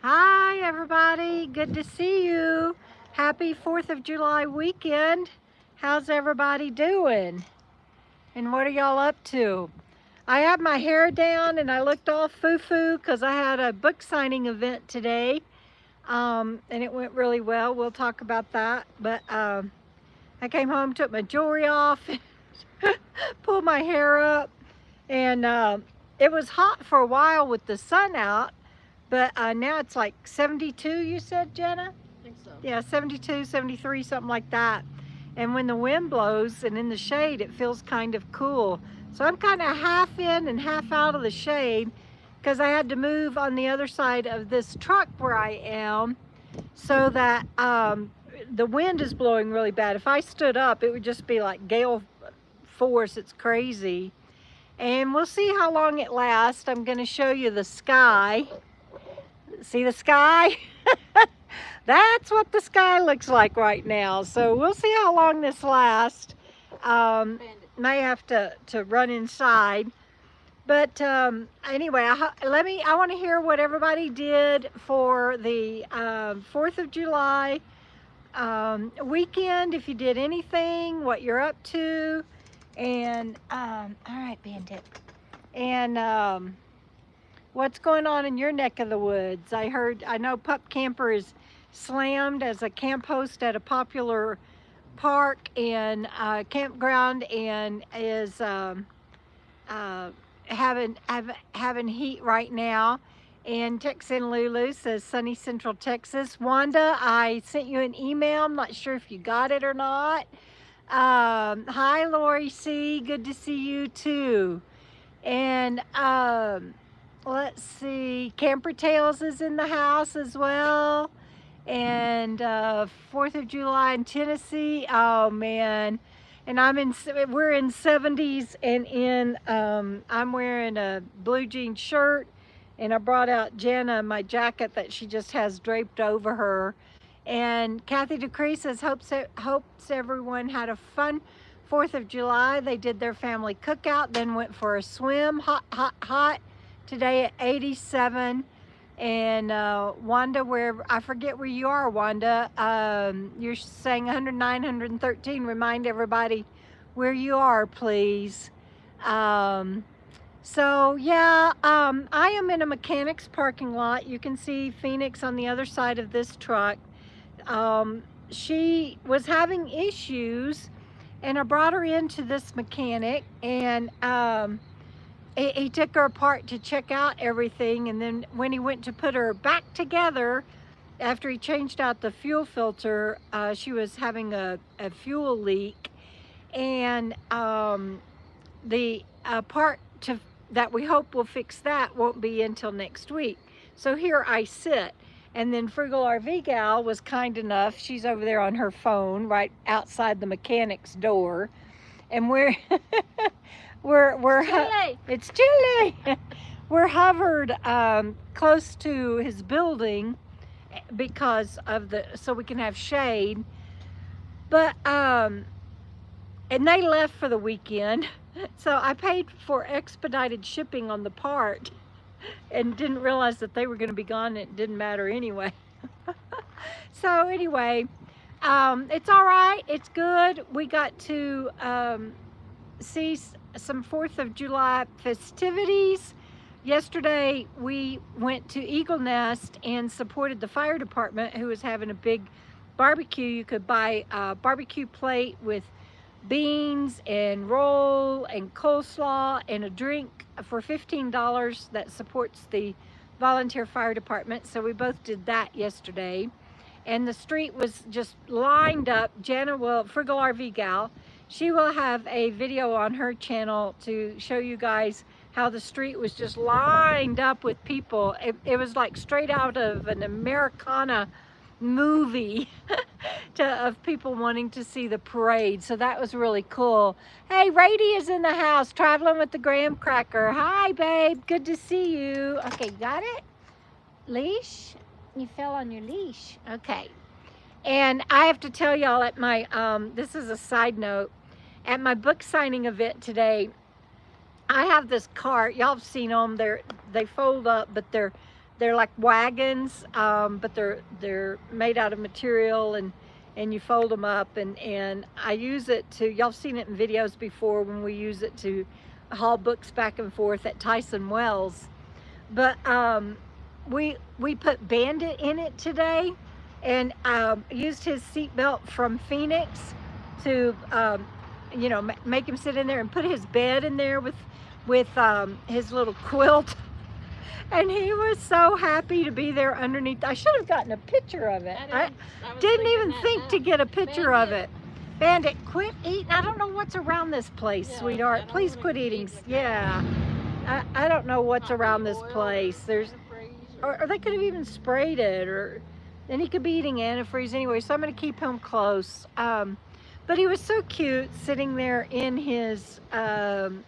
Hi everybody, good to see you. Happy 4th of July weekend. How's everybody doing? And what are y'all up to? I had my hair down and I looked all foo-foo because I had a book signing event today. And it went really well. We'll talk about that. But I came home, took my jewelry off, pulled my hair up, and it was hot for a while with the sun out. But now it's like 72, you said, Jenna? I think so. Yeah, 72, 73, something like that. And when the wind blows and in the shade, it feels kind of cool. So I'm kind of half in and half out of the shade because I had to move on the other side of this truck where I am so that the wind is blowing really bad. If I stood up, it would just be like gale force. It's crazy. And we'll see how long it lasts. I'm going to show you the sky. See the sky? That's what the sky looks like right now. So we'll see how long this lasts. May have to run inside. But anyway, I want to hear what everybody did for the 4th of July weekend. If you did anything, what you're up to. And, all right, Bandit. And, what's going on in your neck of the woods? I know Pup Camper is slammed as a camp host at a popular park and campground and is having heat right now. And Texan Lulu says sunny Central Texas. Wanda, I sent you an email. I'm not sure if you got it or not. Hi, Lori C. Good to see you too. And let's see, Camper Tales is in the house as well. And 4th of July in Tennessee. Oh man. And we're in 70s and I'm wearing a blue jean shirt and I brought out Jenna my jacket that she just has draped over her. And Kathy DeCree says hopes everyone had a fun 4th of July. They did their family cookout, then went for a swim. Hot, hot, hot. Today at 87. And Wanda, I forget where you are, Wanda. You're saying 109, 113. Remind everybody where you are, please. So yeah, I am in a mechanics parking lot. You can see Phoenix on the other side of this truck. She was having issues and I brought her into this mechanic and he took her apart to check out everything, and then when he went to put her back together after he changed out the fuel filter, she was having a fuel leak, and the part that we hope will fix that won't be until next week. So here I sit, and then Frugal RV Gal was kind enough, she's over there on her phone right outside the mechanic's door, and it's chilly. We're hovered close to his building because of so we can have shade. But and they left for the weekend, so I paid for expedited shipping on the part and didn't realize that they were going to be gone. And it didn't matter anyway. So anyway, it's all right. It's good. We got to see some 4th of July festivities. Yesterday we went to Eagle Nest and supported the fire department who was having a big barbecue. You could buy a barbecue plate with beans and roll and coleslaw and a drink for $15 that supports the volunteer fire department. So we both did that yesterday. And the street was just lined up. Jenna Frugal RV Gal, she will have a video on her channel to show you guys how the street was just lined up with people. It was like straight out of an Americana movie of people wanting to see the parade. So that was really cool. Hey, Rady is in the house, traveling with the graham cracker. Hi, babe. Good to see you. Okay, got it? Leash? You fell on your leash. Okay. And I have to tell y'all at my, this is a side note, at my book signing event today, I have this cart. Y'all have seen them. They fold up, but they're they're like wagons, but they're made out of material, and you fold them up, and I use it to, y'all seen it in videos before when we use it to haul books back and forth at Tyson Wells. But we put Bandit in it today, and used his seatbelt from Phoenix to you know, make him sit in there, and put his bed in there with his little quilt. And he was so happy to be there underneath. I should have gotten a picture of it. I didn't even think to get a picture of it. Bandit, quit eating. I don't know what's around this place, sweetheart. Please quit eating. Yeah. I don't know what's around this place. There's, or they could have even sprayed it, or then he could be eating antifreeze anyway. So I'm going to keep him close. But he was so cute sitting there in his in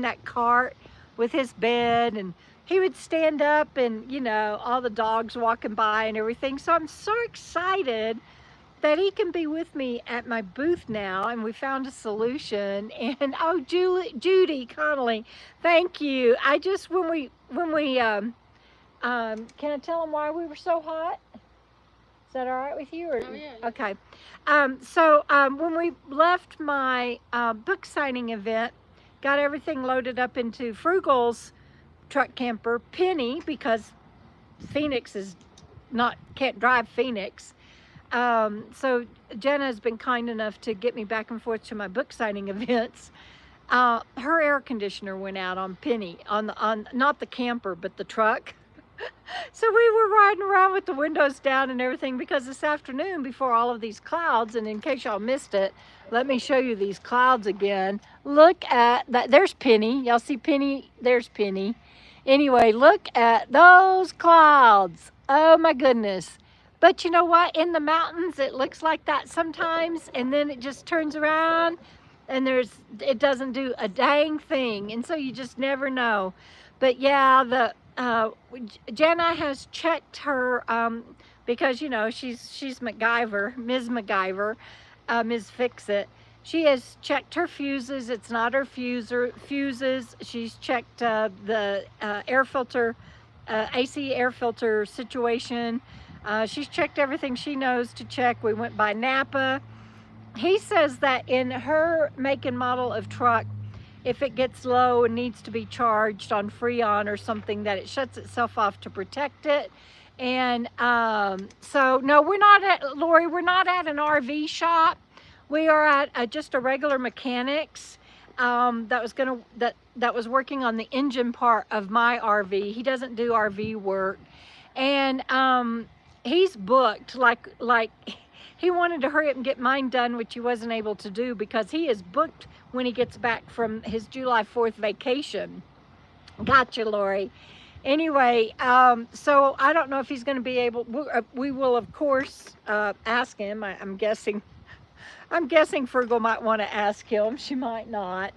that cart with his bed, and he would stand up, and you know, all the dogs walking by and everything. So I'm so excited that he can be with me at my booth now, and we found a solution. And oh, Judy Connolly, thank you. I just, when we can I tell them why we were so hot? Is that all right with you? Or? Oh, yeah. Okay. When we left my book signing event, got everything loaded up into Frugal's truck camper, Penny, because Phoenix can't drive Phoenix. So Jenna has been kind enough to get me back and forth to my book signing events. Her air conditioner went out on Penny, on not the camper, but the truck. So we were riding around with the windows down and everything, because this afternoon, before all of these clouds, and in case y'all missed it, let me show you these clouds again. Look at that. There's Penny. Y'all see Penny? There's Penny. Anyway, look at those clouds. Oh my goodness. But you know what? In the mountains, it looks like that sometimes, and then it just turns around, and it doesn't do a dang thing. And so you just never know. But yeah, Jenna has checked her, because you know, she's MacGyver, Ms. MacGyver, Ms. Fix-It. She has checked her fuses. It's not her fuses. She's checked the air filter, AC air filter situation. She's checked everything she knows to check. We went by Napa. He says that in her make and model of truck, if it gets low and needs to be charged on Freon or something, that it shuts itself off to protect it. And so no, we're not at, Lori, we're not at an RV shop. We are at just a regular mechanics that was working on the engine part of my RV. He doesn't do RV work, and he's booked like he wanted to hurry up and get mine done, which he wasn't able to do because he is booked when he gets back from his July 4th vacation. Gotcha, Lori. Anyway, so I don't know if he's going to be able. We will of course ask him. I'm guessing Frugal might want to ask him. She might not.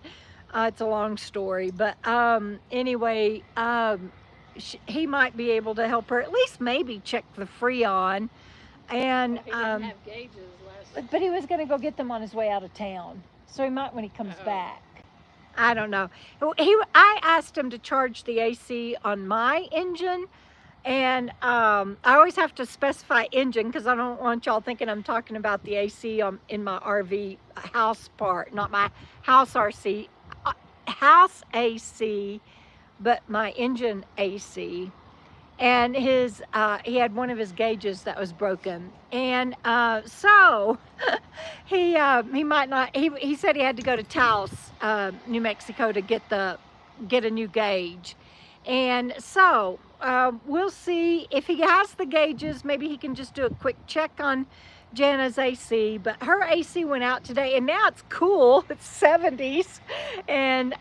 It's a long story, but anyway, he might be able to help her, at least maybe check the Freon. And he didn't have gauges last. But he was going to go get them on his way out of town, so he might when he comes back. I don't know. I asked him to charge the AC on my engine, and I always have to specify engine because I don't want y'all thinking I'm talking about the AC in my RV house part, not my house house AC, but my engine AC. And he had one of his gauges that was broken, and so he might not. He said he had to go to Taos, New Mexico, to get a new gauge, and so we'll see if he has the gauges. Maybe he can just do a quick check on Jenna's AC, but her AC went out today, and now it's cool. It's 70s, and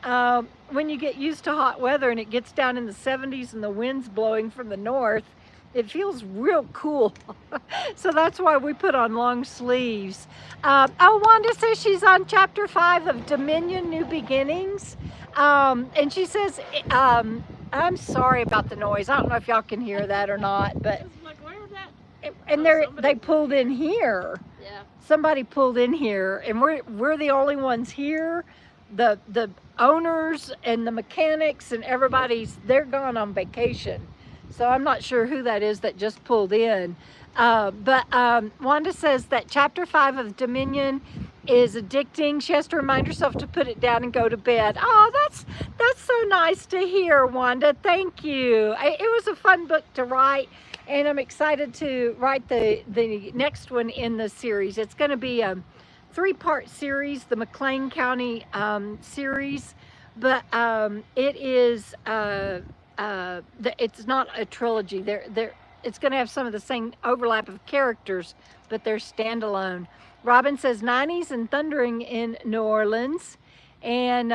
when you get used to hot weather and it gets down in the 70s and the wind's blowing from the north, it feels real cool. So that's why we put on long sleeves. Oh, Wanda says she's on chapter 5 of Dominion New Beginnings, and she says, I'm sorry about the noise. I don't know if y'all can hear that or not, but and they pulled in here. Yeah. Somebody pulled in here, and we're the only ones here. The owners and the mechanics and they're gone on vacation. So I'm not sure who that is that just pulled in. But Wanda says that chapter 5 of Dominion is addicting. She has to remind herself to put it down and go to bed. Oh, that's so nice to hear, Wanda. Thank you. It was a fun book to write, and I'm excited to write the next one in the series. It's going to be a 3-part series, the McLean County series, but it is it's not a trilogy. It's going to have some of the same overlap of characters, but they're standalone. Robin says 90s and thundering in New Orleans, and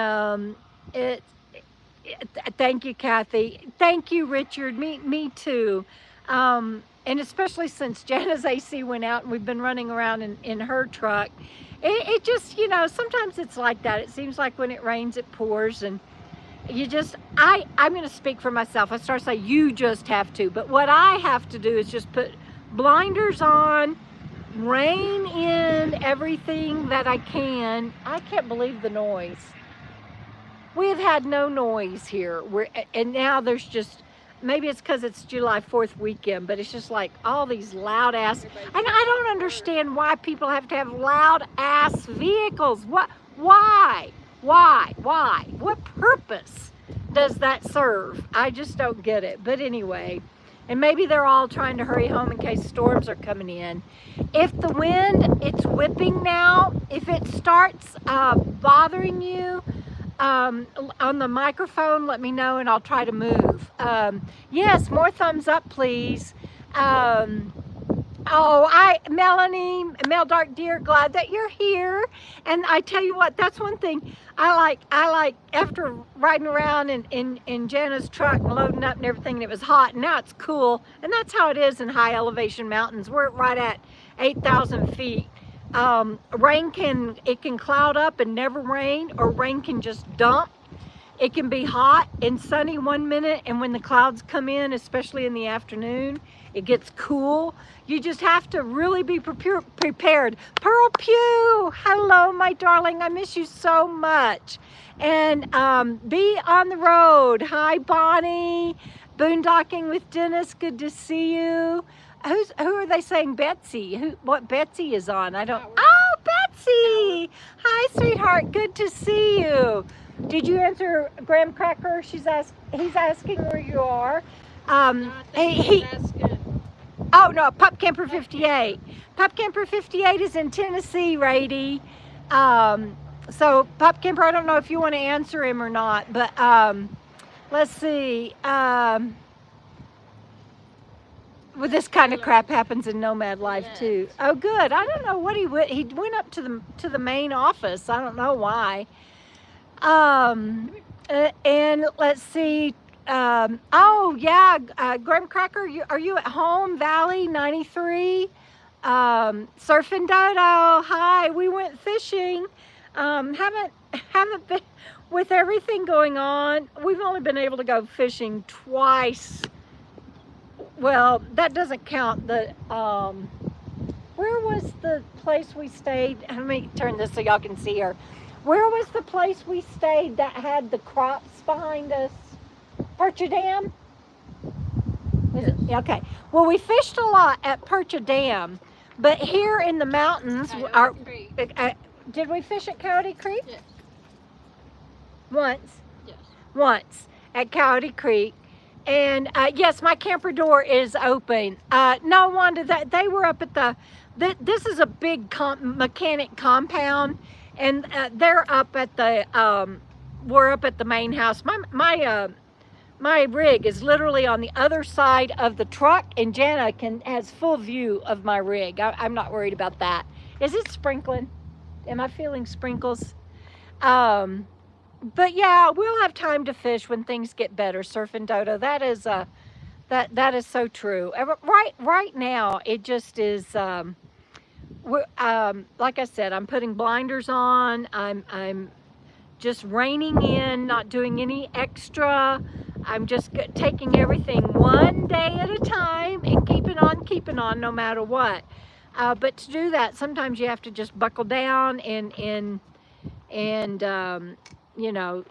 thank you, Kathy. Thank you, Richard. Me too. And especially since Jana's AC went out and we've been running around in her truck, it just, you know, sometimes it's like that. It seems like when it rains, it pours, and you just, I'm going to speak for myself. I start to say, you just have to. But what I have to do is just put blinders on, rein in everything that I can. I can't believe the noise. We have had no noise here. And now there's just, maybe it's because it's July 4th weekend, but it's just like all these loud ass, and I don't understand why people have to have loud ass vehicles. Why? What purpose does that serve? I just don't get it. But anyway, and maybe they're all trying to hurry home in case storms are coming in. If the wind, it's whipping now, if it starts bothering you on the microphone, let me know and I'll try to move. Yes, more thumbs up, please. Melanie, Mel Dark Deer, glad that you're here. And I tell you what, that's one thing I like after riding around in Jana's truck and loading up and everything, and it was hot, and now it's cool. And that's how it is in high elevation mountains. We're right at 8,000 feet. Rain can cloud up and never rain, or rain can just dump. It can be hot and sunny one minute, and when the clouds come in, especially in the afternoon, it gets cool. You just have to really be prepared. Pearl Pugh, hello, my darling. I miss you so much. And be on the road. Hi, Bonnie. Boondocking with Dennis. Good to see you. Who are they saying? Betsy. What Betsy is on? I don't. Oh, Betsy. Hi, sweetheart. Good to see you. Did you answer Graham Cracker? He's asking where you are. Oh no, Pup Camper 58. Pup Camper 58 is in Tennessee, Rady. So Pup Camper, I don't know if you want to answer him or not, but let's see. Well, this kind of crap happens in Nomad life too. Oh, good. I don't know what he went up to the main office. I don't know why. And let's see. Oh yeah, Graham Cracker, are you at home? Valley 93, Surfing Dodo. Hi, we went fishing. Haven't been, with everything going on. We've only been able to go fishing twice. Well, that doesn't count the. Where was the place we stayed? Let me turn this so y'all can see her. Where was the place we stayed that had the crops behind us? Percha Dam? Yes. Okay. Well, we fished a lot at Percha Dam, but here in the mountains, did we fish at Coyote Creek? Yes. Once? Yes. Once at Coyote Creek. And yes, my camper door is open. No, Wanda, they were up at this is a big mechanic compound, and they're up at we're up at the main house. My rig is literally on the other side of the truck, and Jana has full view of my rig. I'm not worried about that. Is it sprinkling? Am I feeling sprinkles? But yeah, we'll have time to fish when things get better. Surfing Dodo, that is so true. Right now, it just is. Like I said, I'm putting blinders on. I'm just reining in, not doing any extra. I'm just taking everything one day at a time and keeping on no matter what. But to do that, sometimes you have to just buckle down and you know,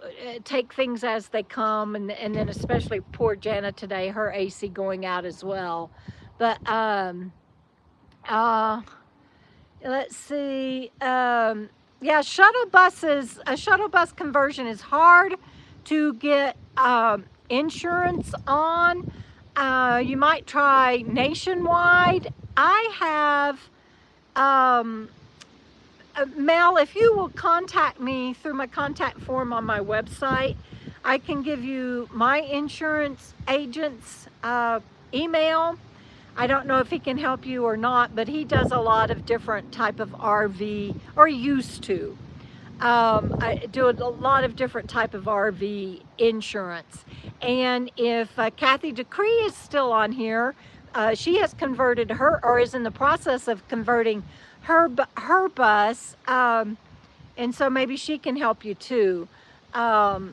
take things as they come, and then especially poor Jana today, her AC going out as well. But let's see. Yeah, a shuttle bus conversion is hard to get insurance on. You might try Nationwide. I have, Mel, if you will contact me through my contact form on my website, I can give you my insurance agent's email. I don't know if he can help you or not, but he does a lot of different type of RV, or used to. I do a lot of different type of RV insurance. And if Kathy Decree is still on here, she has converted her, or is in the process of converting her bus, and so maybe she can help you too. Anyway,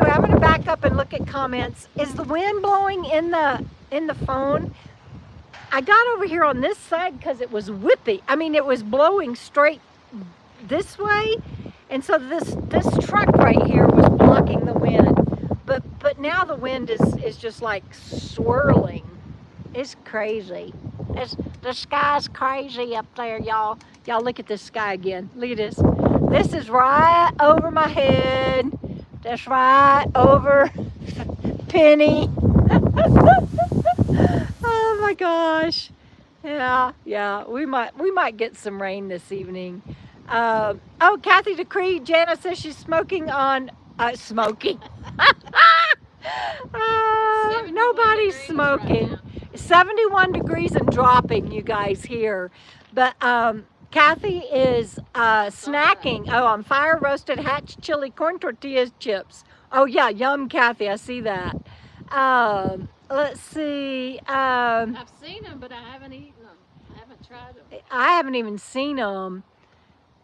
I'm going to back up and look at comments. Is the wind blowing in the phone? I got over here on this side because it was whippy. I mean, it was blowing straight this way, and so this truck right here was blocking the wind. But now the wind is just like swirling. It's crazy. The sky's crazy up there, y'all. Y'all look at this sky again. Look at this. This is right over my head. That's right over Penny. Oh my gosh. Yeah. We might get some rain this evening. Oh, Kathy Decree, Jana says she's smoking on smoking. Nobody's smoking. 71 degrees and dropping, you guys, here. But Kathy is snacking. Oh, on fire roasted hatch chili corn tortillas chips. Oh yeah, yum, Kathy. I see that. Let's see. I've seen them, but I haven't eaten them. I haven't tried them. I haven't even seen them.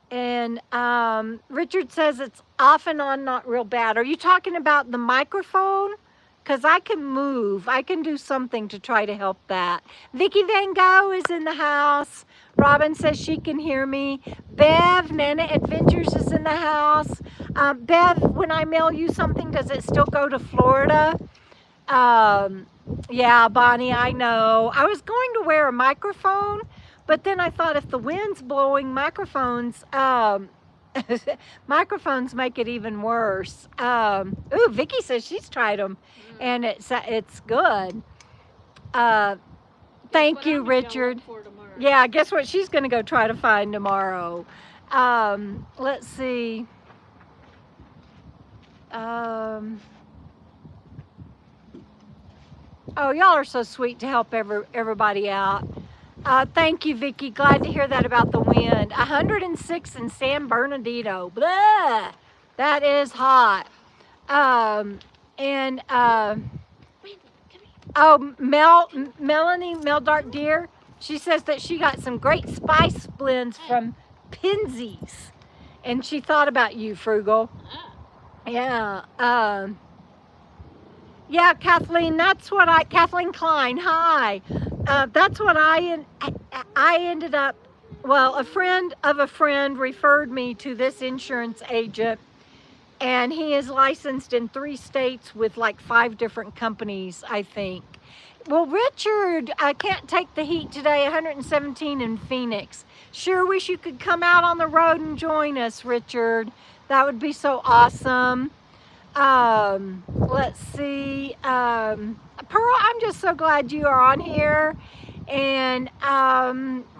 And Richard says it's off and on, not real bad. Are you talking about the microphone? Because I can move. I can do something to try to help that. Vicky Van Gogh is in the house. Robin says she can hear me. Bev, Nana Adventures is in the house. Bev, when I mail you something, does it still go to Florida? Yeah, Bonnie, I know. I was going to wear a microphone, but then I thought if the wind's blowing, microphones make it even worse. Ooh, Vicky says she's tried them, and it's good. Thank you, Richard. Yeah, guess what she's going to go try to find tomorrow. Let's see. Oh, y'all are so sweet to help everybody out. Thank you, Vicky. Glad to hear that about the wind. 106 in San Bernardino. Blah! That is hot. Oh, Melanie, Mel Dark Deer, she says that she got some great spice blends from Pinsy's. And she thought about you, Frugal. Yeah. Yeah, Kathleen, Kathleen Klein, hi. That's what I ended up, well, a friend of a friend referred me to this insurance agent, and he is licensed in 3 states with like 5 different companies, I think. Well, Richard, I can't take the heat today, 117 in Phoenix. Sure wish you could come out on the road and join us, Richard. That would be so awesome. Let's see. Pearl, I'm just so glad you are on here. And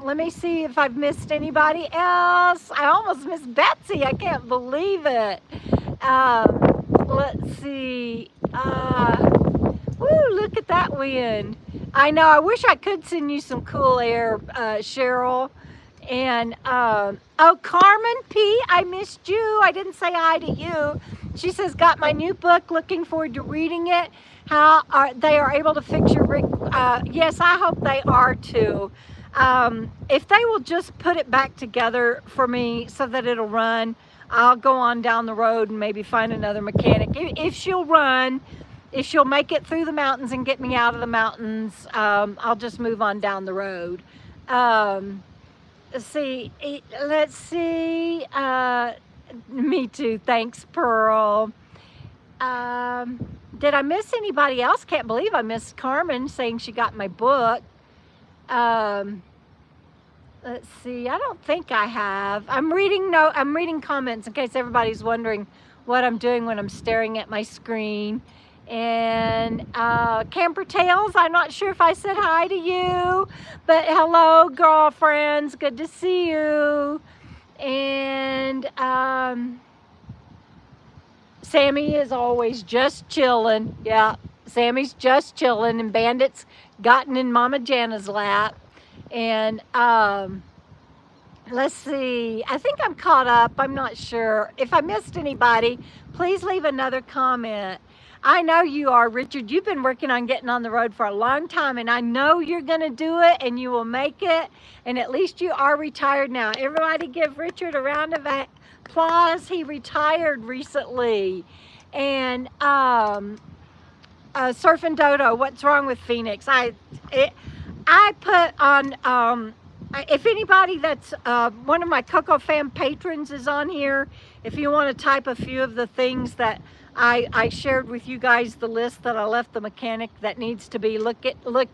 let me see if I've missed anybody else. I almost missed Betsy. I can't believe it. Let's see. Woo, look at that wind. I know. I wish I could send you some cool air, Cheryl. And, oh, Carmen P., I missed you. I didn't say hi to you. She says, got my new book, looking forward to reading it. How they are able to fix your rig. Yes, I hope they are too. If they will just put it back together for me so that it'll run, I'll go on down the road and maybe find another mechanic. If she'll run, if she'll make it through the mountains and get me out of the mountains, I'll just move on down the road. Let's see. Me too. Thanks, Pearl. Did I miss anybody else? Can't believe I missed Carmen saying she got my book. Let's see. I don't think I have. I'm reading comments in case everybody's wondering what I'm doing when I'm staring at my screen. And Camper Tales, I'm not sure if I said hi to you, but hello, girlfriends. Good to see you. And Sammy is always just chilling. Yeah, Sammy's just chilling, and Bandit's gotten in Mama Jana's lap. And let's see, I think I'm caught up. I'm not sure. If I missed anybody, please leave another comment. I know you are, Richard. You've been working on getting on the road for a long time, and I know you're going to do it, and you will make it. And at least you are retired now. Everybody give Richard a round of applause. He retired recently. And Surf and Dodo, what's wrong with Phoenix? I put on, if anybody that's one of my KOKO Fam patrons is on here, if you want to type a few of the things that I shared with you guys, the list that I left the mechanic that needs to be looked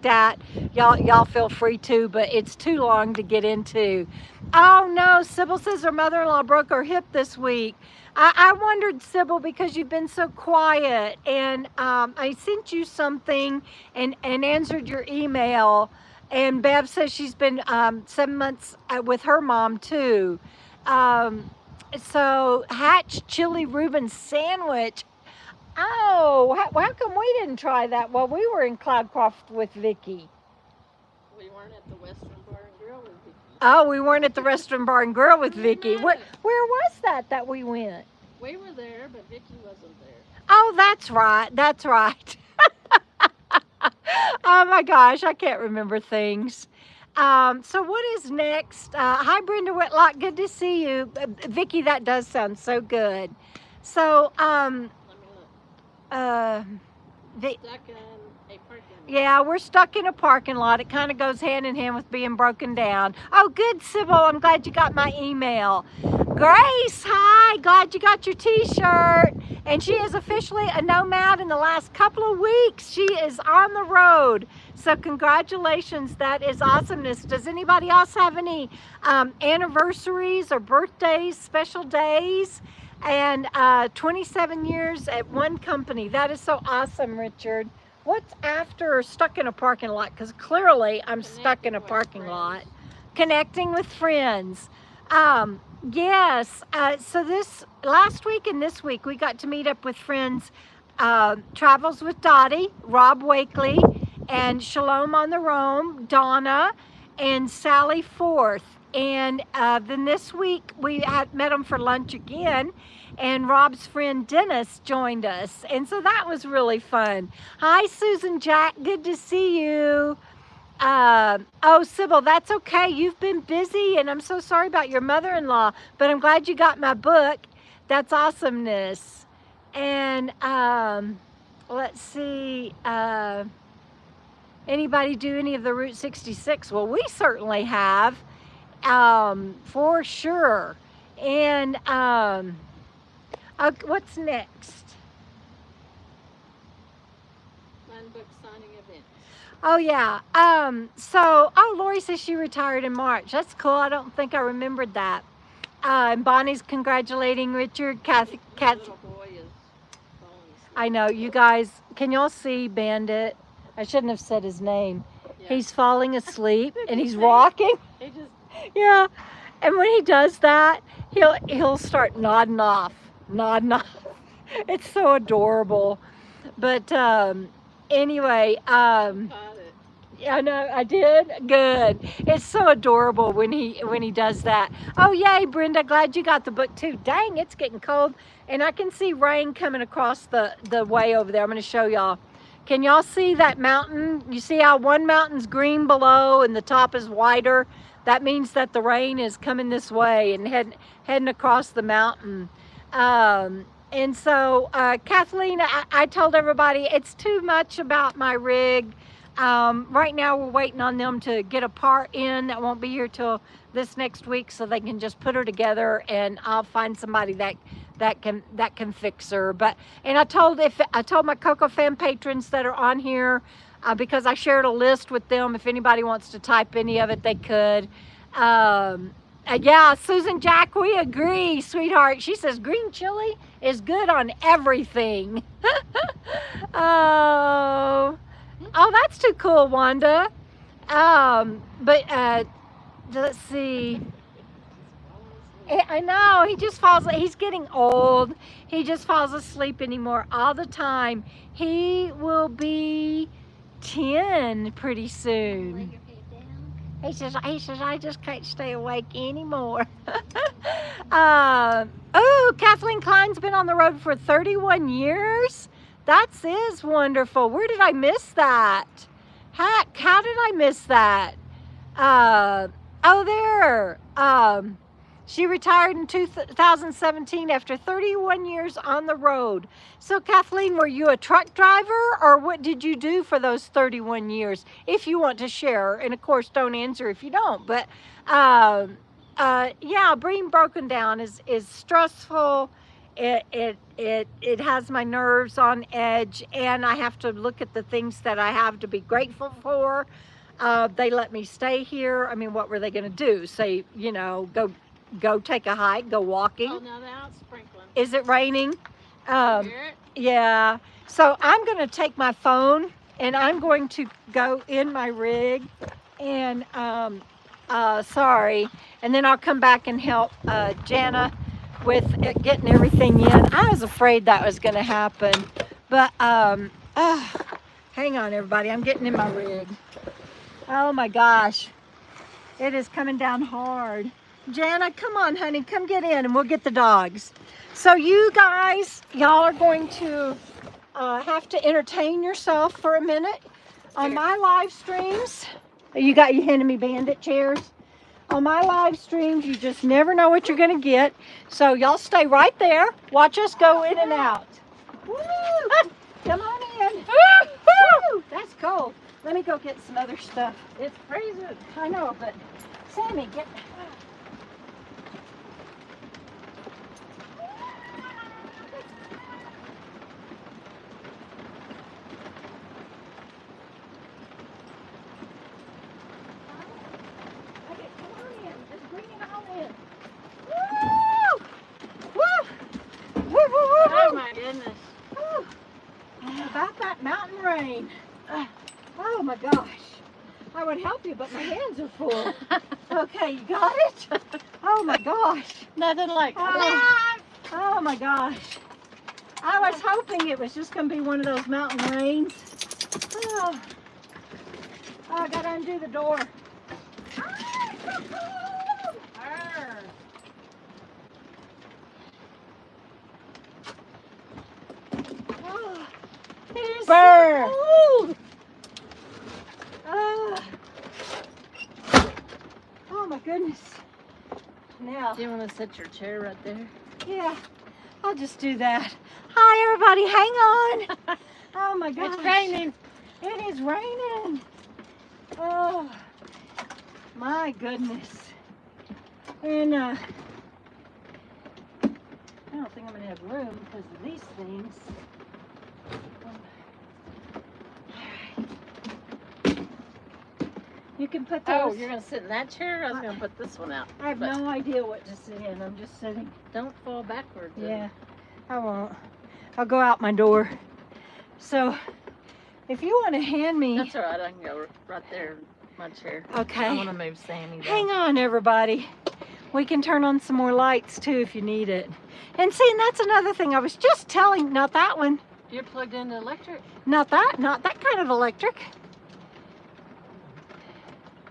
at, y'all feel free to, but it's too long to get into. Oh no, Sybil says her mother-in-law broke her hip this week. I wondered, Sybil, because you've been so quiet, and I sent you something and answered your email, and Bev says she's been 7 months with her mom too. So Hatch Chili Reuben sandwich. Oh, how come we didn't try that while we were in Cloudcroft with Vicky? We weren't at the Western Bar and Grill with Vicky. Oh, we weren't at the Restaurant Bar and Grill with Vicky. Where was that we went? We were there, but Vicky wasn't there. Oh, that's right. That's right. Oh my gosh, I can't remember things. So what is next? Hi, Brenda Whitlock. Good to see you. Vicky, that does sound so good. So, Let me look. Stuck in a parking lot. yeah, we're stuck in a parking lot. It kind of goes hand in hand with being broken down. Oh, good, Sybil. I'm glad you got my email. Grace, hi. Glad you got your t-shirt. And she is officially a nomad in the last couple of weeks. She is on the road. So congratulations. That is awesomeness. Does anybody else have any anniversaries or birthdays, special days? And 27 years at one company. That is so awesome, Richard. What's after stuck in a parking lot? Because clearly I'm stuck in a parking lot. Connecting with friends. Yes, so this last week and this week we got to meet up with friends. Travels with Dottie, Rob Wakely, and Shalom on the Roam, Donna, and Sally Forth. And then this week we had met them for lunch again, and Rob's friend Dennis joined us, and so that was really fun. Hi, Susan Jack, good to see you. Oh, Sybil, that's okay. You've been busy, and I'm so sorry about your mother-in-law, but I'm glad you got my book. That's awesomeness. And let's see, anybody do any of the Route 66? Well, we certainly have, for sure. And what's next? Fun book signing event. Oh yeah. Lori says she retired in March. That's cool. I don't think I remembered that. And Bonnie's congratulating Richard. Kathy. Little boy is falling asleep. I know, you guys. Can y'all see Bandit? I shouldn't have said his name. Yeah. He's falling asleep and he's rocking. He just Yeah. And when he does that, he'll start nodding off. It's so adorable. But anyway, caught it. I know, I did. Good. It's so adorable when he does that. Oh yay, Brenda, glad you got the book too. Dang, it's getting cold, and I can see rain coming across the way over there. I'm going to show y'all. Can y'all see that mountain? You see how one mountain's green below and the top is whiter? That means that the rain is coming this way and heading across the mountain. And so Kathleen, I told everybody it's too much about my rig. right now we're waiting on them to get a part in that won't be here till this next week, so they can just put her together, and I'll find somebody that can fix her. And I told my KOKO Fam patrons that are on here, because I shared a list with them, if anybody wants to type any of it, they could. Yeah, Susan Jack, we agree, sweetheart. She says green chili is good on everything. Oh, that's too cool, Wanda. Let's see. I know, he's getting old. He just falls asleep anymore all the time. He will be 10 pretty soon. He says, I just can't stay awake anymore. Oh, Kathleen Klein's been on the road for 31 years. That is wonderful. Where did I miss that? Heck, how did I miss that? Oh, there. She retired in 2017 after 31 years on the road. So Kathleen, were you a truck driver, or what did you do for those 31 years? If you want to share, and of course don't answer if you don't, but yeah, being broken down is stressful. It has my nerves on edge, and I have to look at the things that I have to be grateful for. They let me stay here. I mean, what were they going to do? Say, you know, go take a hike, go walking. Oh, no, now it's sprinkling. Is it raining? Hear it? Yeah. So I'm going to take my phone, and I'm going to go in my rig, and sorry, and then I'll come back and help Jana with getting everything in. I was afraid that was going to happen, but hang on, everybody. I'm getting in my rig. Oh my gosh, it is coming down hard. Jana, come on, honey, come get in, and we'll get the dogs. So you guys, y'all are going to have to entertain yourself for a minute on my live streams. You got your Enemy Bandit chairs. On my live streams, you just never know what you're going to get. So y'all stay right there. Watch us go in and out. Woo! Come on in. Woo! That's cold. Let me go get some other stuff. It's freezing. I know, but Sammy, get... Oh my goodness. About that mountain rain. Oh my gosh. I would help you, but my hands are full. Okay, you got it? Oh my gosh. Nothing like oh my gosh. I was hoping it was just going to be one of those mountain rains. Oh, I got to undo the door. It is Burr. so cold. Oh my goodness. Now, Do you want to set your chair right there? yeah, I'll just do that. Hi everybody, hang on. Oh my gosh. It's raining. It is raining. Oh my goodness. And I don't think I'm gonna have room because of these things. You can put those. Oh, you're going to sit in that chair? I was going to put this one out. I have but no idea what to sit in. I'm just sitting. Don't fall backwards. Yeah, I won't. I'll go out my door. So, if you want to hand me... That's all right. I can go right there in my chair. Okay. I want to move Sammy down. Hang on, everybody. We can turn on some more lights, too, if you need it. And see, and that's another thing I was just telling... Not that one. You're plugged into electric? Not that kind of electric.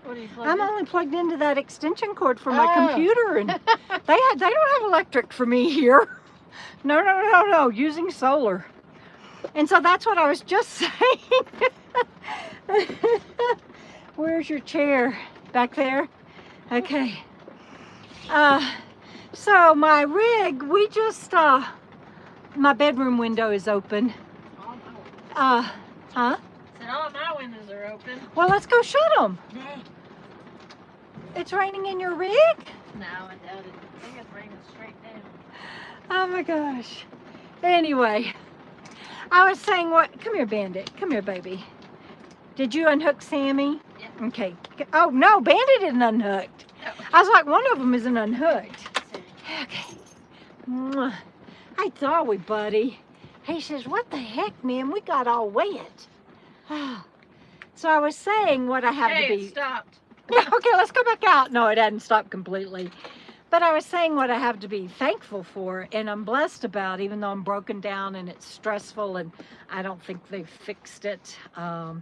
What are you plugged I'm in? only plugged into that extension cord for my computer, and they don't have electric for me here. No, using solar. And so that's what I was just saying. Where's your chair? Back there? Okay. So my rig, we just my bedroom window is open. Oh, no. Huh? said, all my windows are open. Well, let's go shut them. Nah. It's raining in your rig? No, I doubt it. I think it's raining straight down. Oh my gosh. Anyway, I was saying what, come here, Bandit. Come here, baby. Did you unhook Sammy? Yeah. Okay. Oh, no, Bandit isn't unhooked. Oh. I was like, one of them isn't unhooked. Okay. Mwah. Hi, Zowie, buddy. He says, what the heck, man? We got all wet. So I was saying what I have to be. It stopped. Okay, let's go back out. No, it hadn't stopped completely. But I was saying what I have to be thankful for and I'm blessed about, even though I'm broken down and it's stressful and I don't think they fixed it. And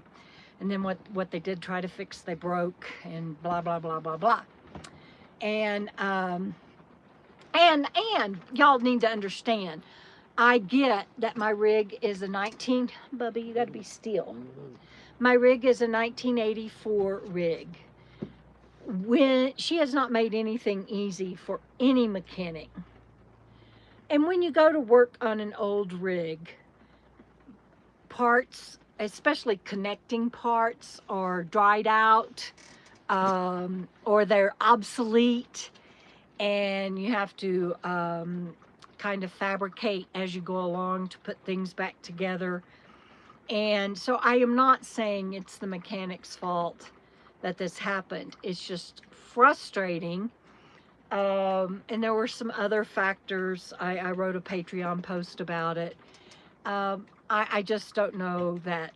then what they did try to fix, they broke and blah, blah, blah, blah, blah. And y'all need to understand, I get that my rig is a Bubby, you got to be still. My rig is a 1984 rig. When she has not made anything easy for any mechanic. And when you go to work on an old rig, parts, especially connecting parts, are dried out or they're obsolete, and you have to kind of fabricate as you go along to put things back together. And so I am not saying it's the mechanic's fault that this happened. It's just frustrating. And there were some other factors. I wrote a Patreon post about it. I just don't know that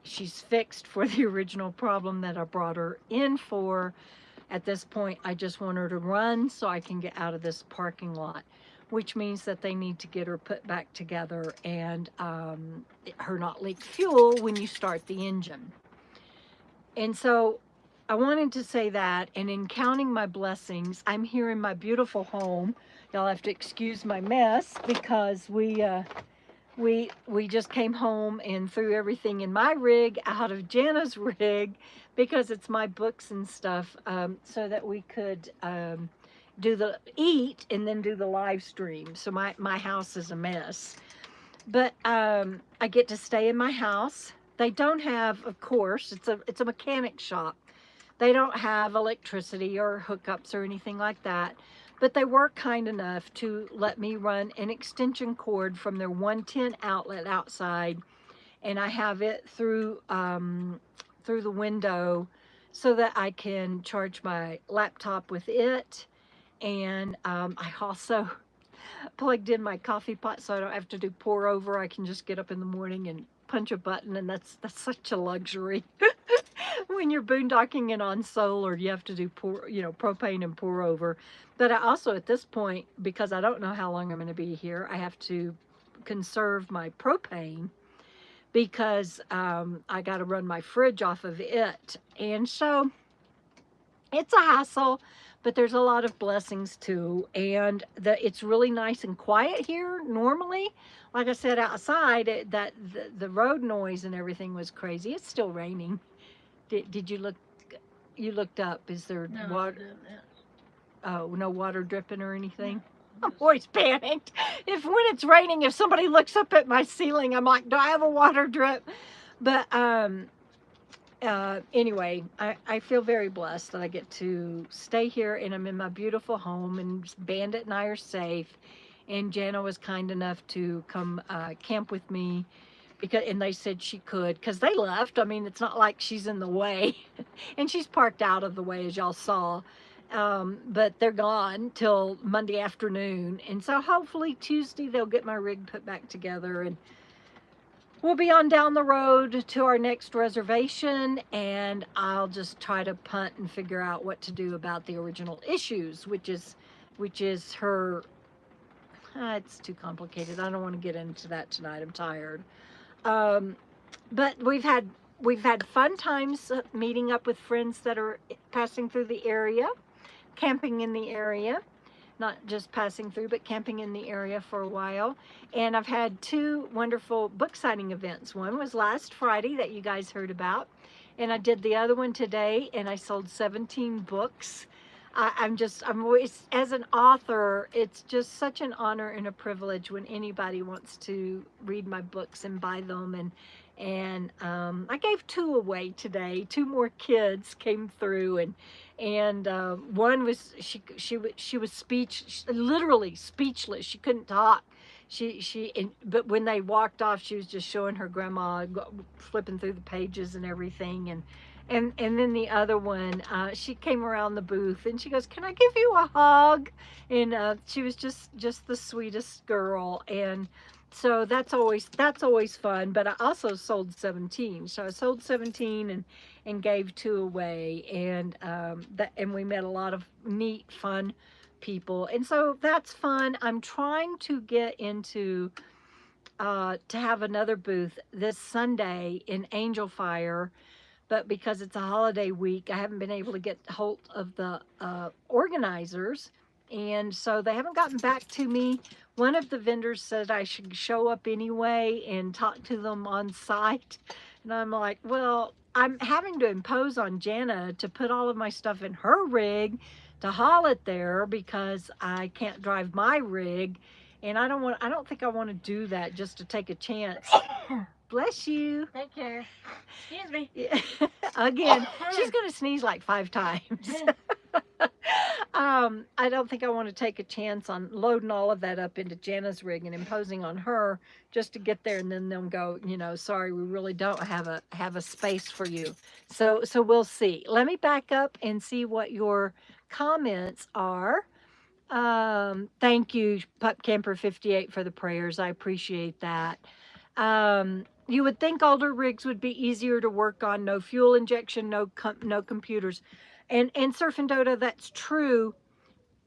she's fixed for the original problem that I brought her in for. At this point, I just want her to run so I can get out of this parking lot, which means that they need to get her put back together and her not leak fuel when you start the engine. And so I wanted to say that, and in counting my blessings, I'm here in my beautiful home. Y'all have to excuse my mess because we just came home and threw everything in my rig out of Jana's rig because it's my books and stuff, so that we could eat and then do the live stream. So my house is a mess, but I get to stay in my house. They don't have, of course, it's a mechanic shop. They don't have electricity or hookups or anything like that, but they were kind enough to let me run an extension cord from their 110 outlet outside, and I have it through the window so that I can charge my laptop with it. And I also plugged in my coffee pot so I don't have to do pour over. I can just get up in the morning and punch a button, and that's such a luxury. When you're boondocking and on solar, you have to do propane and pour over. But I also, at this point, because I don't know how long I'm going to be here, I have to conserve my propane because I got to run my fridge off of it. And so it's a hassle, but there's a lot of blessings too. And it's really nice and quiet here normally. Like I said, outside, the road noise and everything was crazy. It's still raining. Did you look? You looked up. Is there water? Oh, no water dripping or anything? No, I'm always panicked. When it's raining, if somebody looks up at my ceiling, I'm like, do I have a water drip? But anyway, I feel very blessed that I get to stay here and I'm in my beautiful home, and Bandit and I are safe. And Jana was kind enough to come camp with me. And they said she could, because they left. I mean, it's not like she's in the way. And she's parked out of the way, as y'all saw. But they're gone till Monday afternoon. And so hopefully Tuesday they'll get my rig put back together. And we'll be on down the road to our next reservation. And I'll just try to punt and figure out what to do about the original issues, which is her... it's too complicated. I don't want to get into that tonight. I'm tired. But we've had fun times meeting up with friends that are passing through the area, camping in the area, not just passing through, but camping in the area for a while. And I've had 2 wonderful book signing events. One was last Friday that you guys heard about, and I did the other one today, and I sold 17 books. I'm always, as an author, it's just such an honor and a privilege when anybody wants to read my books and buy them And I gave 2 away today. 2 more kids came through, and one was she was literally speechless. She couldn't talk. But when they walked off, she was just showing her grandma, flipping through the pages and everything. And then the other one, she came around the booth and she goes, "Can I give you a hug?" And she was just the sweetest girl. And so that's always fun. But I also sold 17. So I sold 17 and gave 2 away. And and we met a lot of neat, fun people. And so that's fun. I'm trying to get into to have another booth this Sunday in Angel Fire, but because it's a holiday week, I haven't been able to get hold of the organizers, and so they haven't gotten back to me. One of the vendors said I should show up anyway and talk to them on site, and I'm like, well, I'm having to impose on Jana to put all of my stuff in her rig to haul it there because I can't drive my rig, and I don't think I want to do that just to take a chance. Bless you. Thank you. Excuse me. Again, she's going to sneeze like 5 times. I don't think I want to take a chance on loading all of that up into Jana's rig and imposing on her just to get there, and then them go, sorry, we really don't have a space for you. So we'll see. Let me back up and see what your comments are. Thank you, Pup Camper 58, for the prayers. I appreciate that. You would think older rigs would be easier to work on. No fuel injection, no computers. And Surf and Dodo, that's true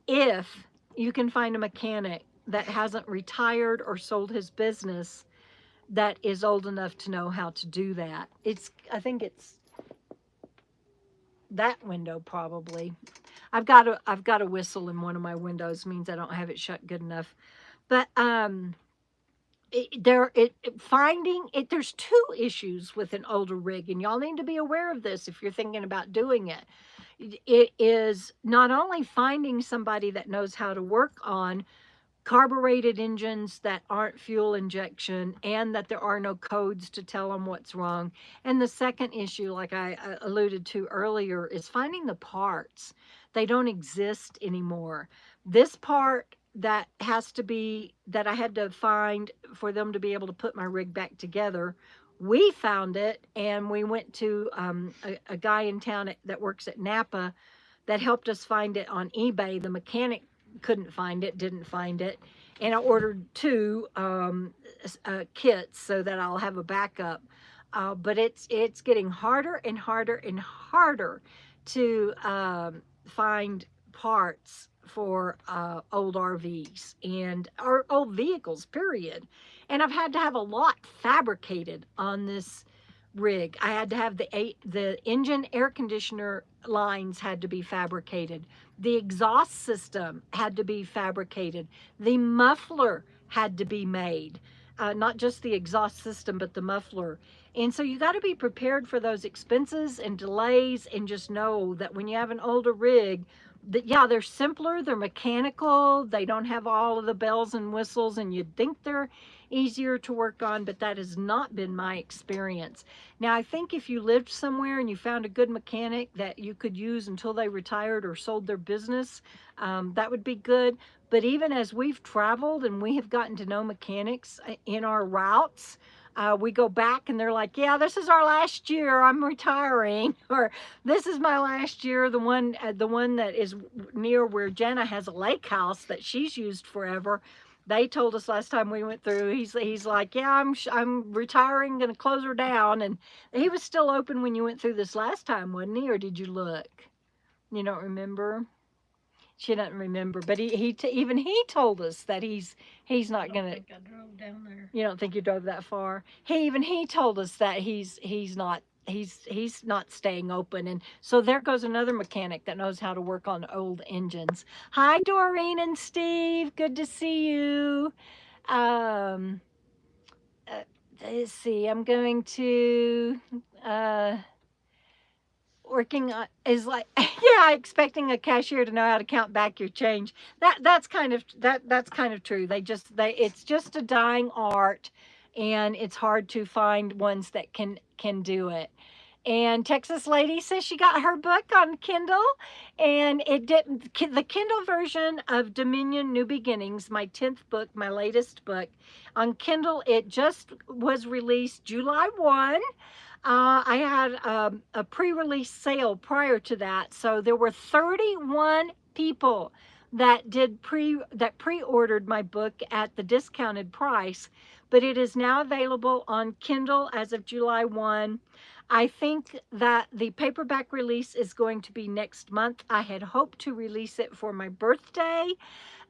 if you can find a mechanic that hasn't retired or sold his business that is old enough to know how to do that. I think it's that window probably. I've got a whistle in one of my windows, means I don't have it shut good enough. But there's 2 issues with an older rig, and y'all need to be aware of this if you're thinking about doing it. It is not only finding somebody that knows how to work on carbureted engines that aren't fuel injection and that there are no codes to tell them what's wrong. And the second issue, like I alluded to earlier, is finding the parts. They don't exist anymore. This part that I had to find for them to be able to put my rig back together, we found it, and we went to a guy in town that works at Napa that helped us find it on eBay. The mechanic didn't find it, and I ordered 2 kits so that I'll have a backup. But it's getting harder and harder and harder to find parts for old RVs and or old vehicles, period. And I've had to have a lot fabricated on this rig. I had to have the engine air conditioner lines had to be fabricated. The exhaust system had to be fabricated. The muffler had to be made. Not just the exhaust system, but the muffler. And so you got to be prepared for those expenses and delays, and just know that when you have an older rig, that yeah, they're simpler, they're mechanical, they don't have all of the bells and whistles, and you'd think they're easier to work on, but that has not been my experience. Now, I think if you lived somewhere and you found a good mechanic that you could use until they retired or sold their business, that would be good. But even as we've traveled and we have gotten to know mechanics in our routes, we go back and they're like, yeah, this is our last year, I'm retiring, or this is my last year. The one that is near where Jenna has a lake house that she's used forever, they told us last time we went through, he's like, yeah, I'm retiring, gonna close her down. And he was still open when you went through this last time, wasn't he? Or did you look? You don't remember? She doesn't remember, but even he told us that he's not gonna. I think I drove down there. You don't think you drove that far? He told us that he's not staying open, and so there goes another mechanic that knows how to work on old engines. Hi, Doreen and Steve, good to see you. Let's see, I'm going to working on is like, yeah, expecting a cashier to know how to count back your change. That's kind of true. It's just a dying art, and it's hard to find ones that can do it. And Texas Lady says she got her book on Kindle, and it didn't. The Kindle version of Dominion New Beginnings, my 10th book, my latest book, on Kindle, it just was released July 1. I had a pre-release sale prior to that, so there were 31 people that pre-ordered my book at the discounted price, but it is now available on Kindle as of July 1. I think that the paperback release is going to be next month. I had hoped to release it for my birthday,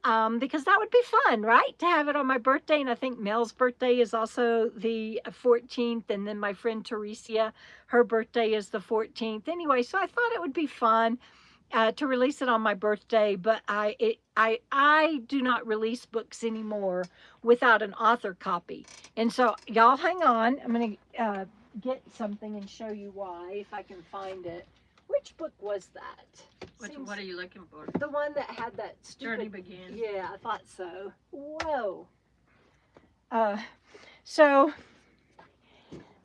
because that would be fun, right? To have it on my birthday. And I think Mel's birthday is also the 14th. And then my friend Teresia, her birthday is the 14th. Anyway, so I thought it would be fun to release it on my birthday. But I do not release books anymore without an author copy. And so y'all hang on. I'm going to get something and show you why, if I can find it. Which book was that? What are you looking for? The one that had that stupid... Journey Begins. Yeah, I thought so. Whoa. So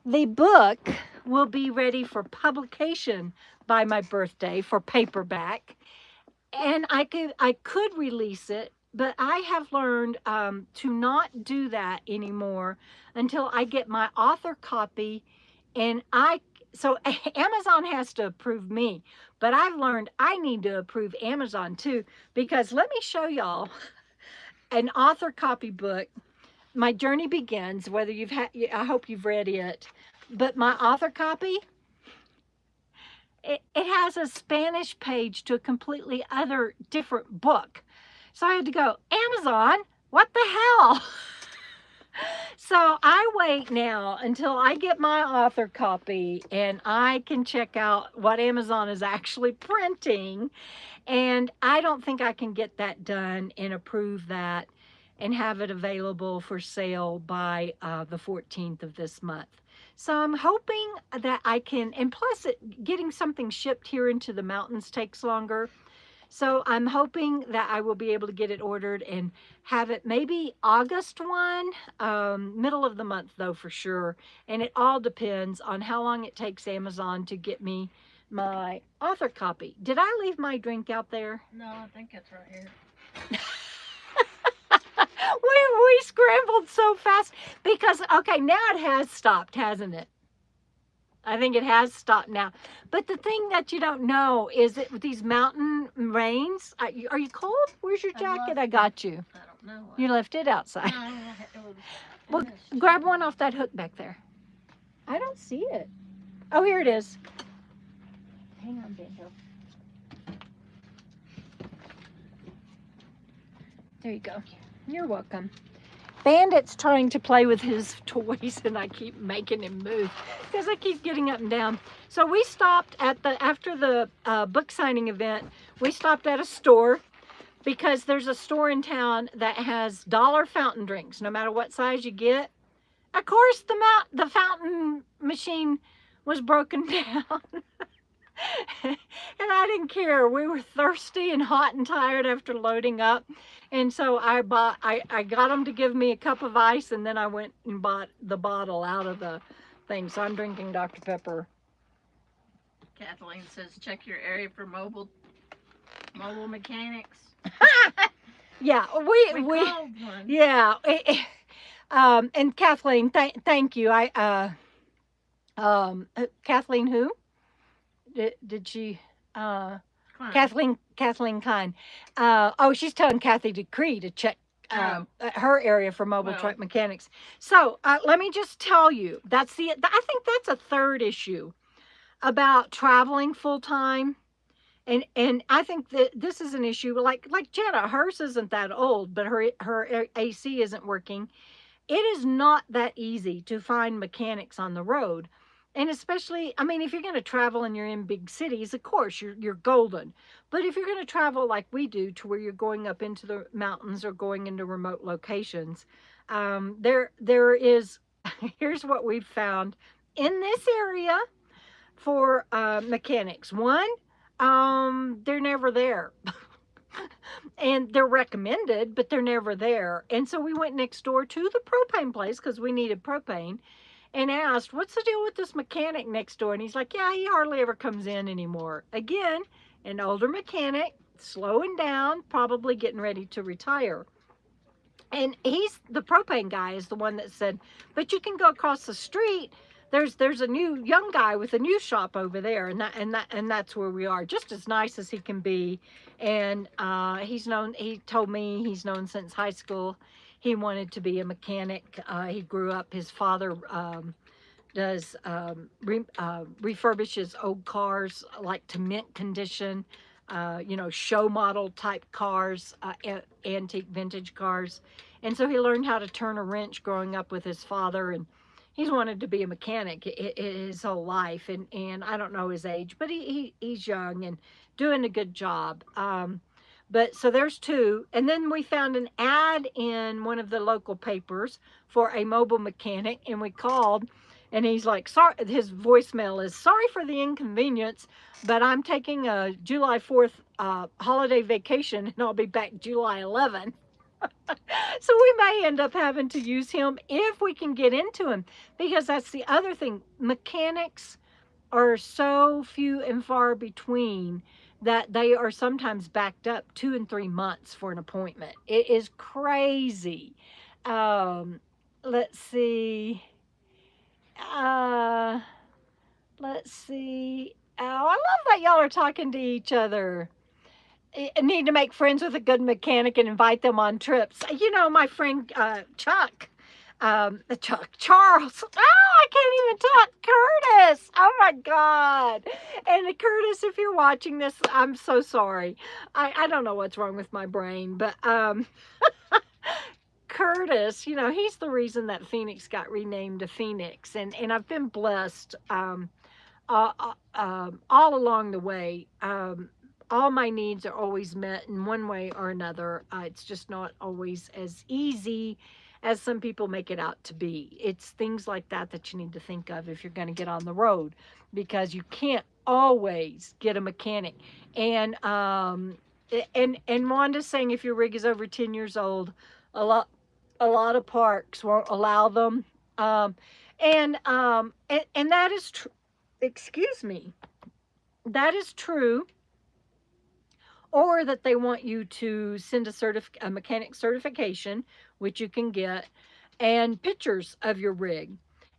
the book will be ready for publication by my birthday for paperback, and I could release it, but I have learned to not do that anymore until I get my author copy, and so Amazon has to approve me, but I've learned I need to approve Amazon too, because let me show y'all an author copy book. My Journey Begins, whether you've had, I hope you've read it, but my author copy, it has a Spanish page to a completely other different book. So I had to go, Amazon, what the hell? So I wait now until I get my author copy and I can check out what Amazon is actually printing. And I don't think I can get that done and approve that and have it available for sale by the 14th of this month. So I'm hoping that I can, and plus getting something shipped here into the mountains takes longer. So I'm hoping that I will be able to get it ordered and have it maybe August 1, middle of the month though for sure. And it all depends on how long it takes Amazon to get me my author copy. Did I leave my drink out there? No, I think it's right here. we scrambled so fast because, okay, now it has stopped, hasn't it? I think it has stopped now. But the thing that you don't know is that with these mountain rains, are you cold? Where's your jacket? I got you. I don't know. You left it outside. No, it was Well, grab one off that hook back there. I don't see it. Oh, here it is. Hang on, Banjo. There you go. You're welcome. Bandit's trying to play with his toys and I keep making him move because I keep getting up and down. So we stopped at after the book signing event, we stopped at a store because there's a store in town that has $1 fountain drinks, no matter what size you get. Of course, the fountain machine was broken down. And I didn't care. We were thirsty and hot and tired after loading up. And so I got them to give me a cup of ice, and then I went and bought the bottle out of the thing. So I'm drinking Dr. Pepper. Kathleen says, check your area for mobile mechanics. Yeah, we called one. Yeah. And Kathleen, thank you. Kathleen who? Did she? Kathleen Kine. Oh, she's telling Kathy Decree to check her area for mobile truck mechanics. So let me just tell you, I think that's a third issue about traveling full time. And I think that this is an issue like Jenna, hers isn't that old, but her AC isn't working. It is not that easy to find mechanics on the road. And especially, I mean, if you're going to travel and you're in big cities, of course, you're golden. But if you're going to travel like we do to where you're going up into the mountains or going into remote locations, there is, here's what we've found in this area for mechanics. One, they're never there. And they're recommended, but they're never there. And so we went next door to the propane place because we needed propane and asked, what's the deal with this mechanic next door? And he's like, yeah, he hardly ever comes in anymore. Again, an older mechanic, slowing down, probably getting ready to retire. And he's the propane guy is the one that said, but you can go across the street. There's a new young guy with a new shop over there, and that's where we are. Just as nice as he can be. And he told me he's known since high school. He wanted to be a mechanic. He grew up, his father refurbishes old cars like to mint condition, show model type cars, antique vintage cars. And so he learned how to turn a wrench growing up with his father, and he's wanted to be a mechanic his whole life. And I don't know his age, but he's young and doing a good job. But so there's two. And then we found an ad in one of the local papers for a mobile mechanic, and we called, and he's like, sorry, his voicemail is, sorry for the inconvenience, but I'm taking a July 4th holiday vacation, and I'll be back July 11th. So we may end up having to use him if we can get into him, because that's the other thing. Mechanics are so few and far between that they are sometimes backed up 2 and 3 months for an appointment. It is crazy. Let's see. Let's see. Oh, I love that y'all are talking to each other. I need to make friends with a good mechanic and invite them on trips. You know, my friend Charles. Oh, I can't even talk. Curtis. Oh my God. And Curtis, if you're watching this, I'm so sorry. I don't know what's wrong with my brain, but Curtis, he's the reason that Phoenix got renamed to Phoenix. And I've been blessed all along the way. All my needs are always met in one way or another. It's just not always as easy as some people make it out to be. It's things like that that you need to think of if you're going to get on the road, because you can't always get a mechanic. And Wanda's saying if your rig is over 10 years old, a lot of parks won't allow them. And that is true. Excuse me. That is true. Or that they want you to send a mechanic certification, which you can get, and pictures of your rig.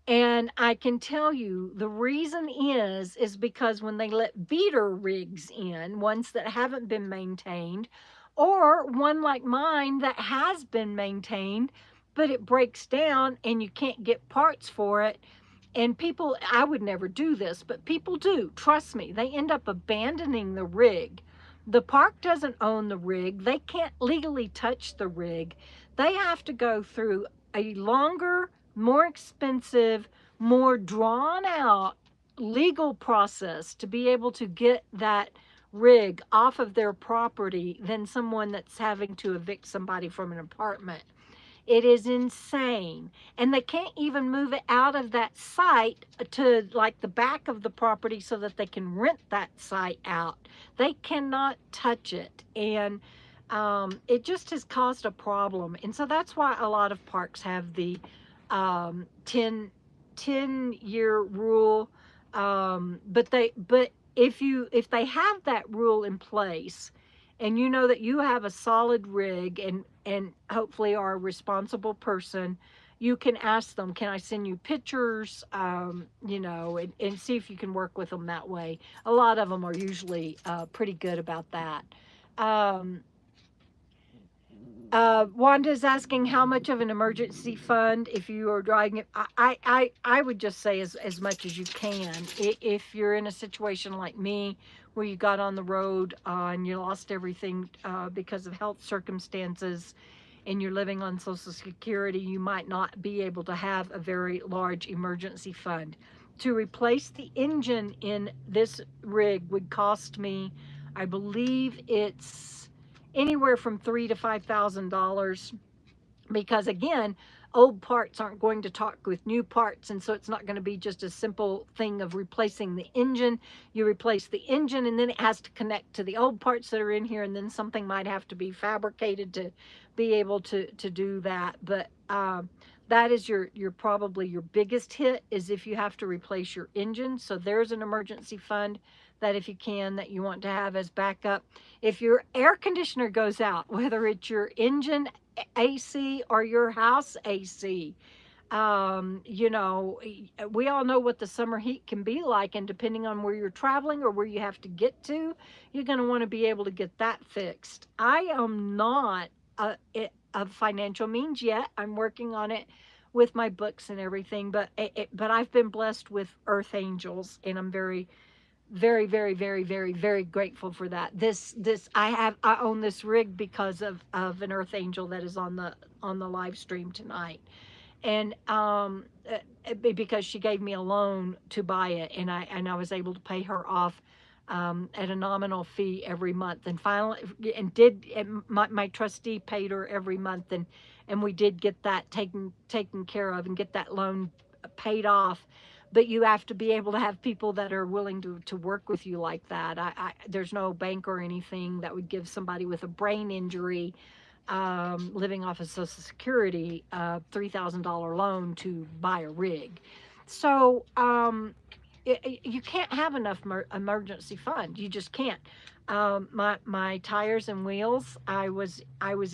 And I can tell you the reason is because when they let beater rigs in, ones that haven't been maintained, or one like mine that has been maintained, but it breaks down and you can't get parts for it. And people, I would never do this, but people do. Trust me, they end up abandoning the rig. The park doesn't own the rig. They can't legally touch the rig. They have to go through a longer, more expensive, more drawn out legal process to be able to get that rig off of their property than someone that's having to evict somebody from an apartment. It is insane. And they can't even move it out of that site to like the back of the property so that they can rent that site out. They cannot touch it. And it just has caused a problem. And so that's why a lot of parks have the 10-year rule. But if they have that rule in place, and you know that you have a solid rig and hopefully are a responsible person, you can ask them, can I send you pictures, and see if you can work with them that way. A lot of them are usually pretty good about that. Wanda's asking how much of an emergency fund if you are driving it. I would just say as much as you can. If you're in a situation like me, where you got on the road and you lost everything because of health circumstances, and you're living on Social Security, you might not be able to have a very large emergency fund. To replace the engine in this rig would cost me, I believe it's anywhere from $3,000 to $5,000, because again, old parts aren't going to talk with new parts, and so it's not going to be just a simple thing of replacing the engine. You replace the engine, and then it has to connect to the old parts that are in here, and then something might have to be fabricated to be able to do that. But that is your probably your biggest hit, is if you have to replace your engine. So there's an emergency fund that, if you can, that you want to have as backup. If your air conditioner goes out, whether it's your engine AC or your house AC, you know, we all know what the summer heat can be like, and depending on where you're traveling or where you have to get to, you're going to want to be able to get that fixed. I am not of financial means yet. I'm working on it with my books and everything, but I've been blessed with earth angels, and I'm very, very, very, very, very, very grateful for that. I own this rig because of an earth angel that is on the live stream tonight. And because she gave me a loan to buy it, and I was able to pay her off at a nominal fee every month, and finally, my trustee paid her every month, and we did get that taken care of and get that loan paid off. But you have to be able to have people that are willing to work with you like that. There's no bank or anything that would give somebody with a brain injury, living off of Social Security, $3,000 loan to buy a rig. So you can't have enough emergency fund. You just can't. My tires and wheels, I was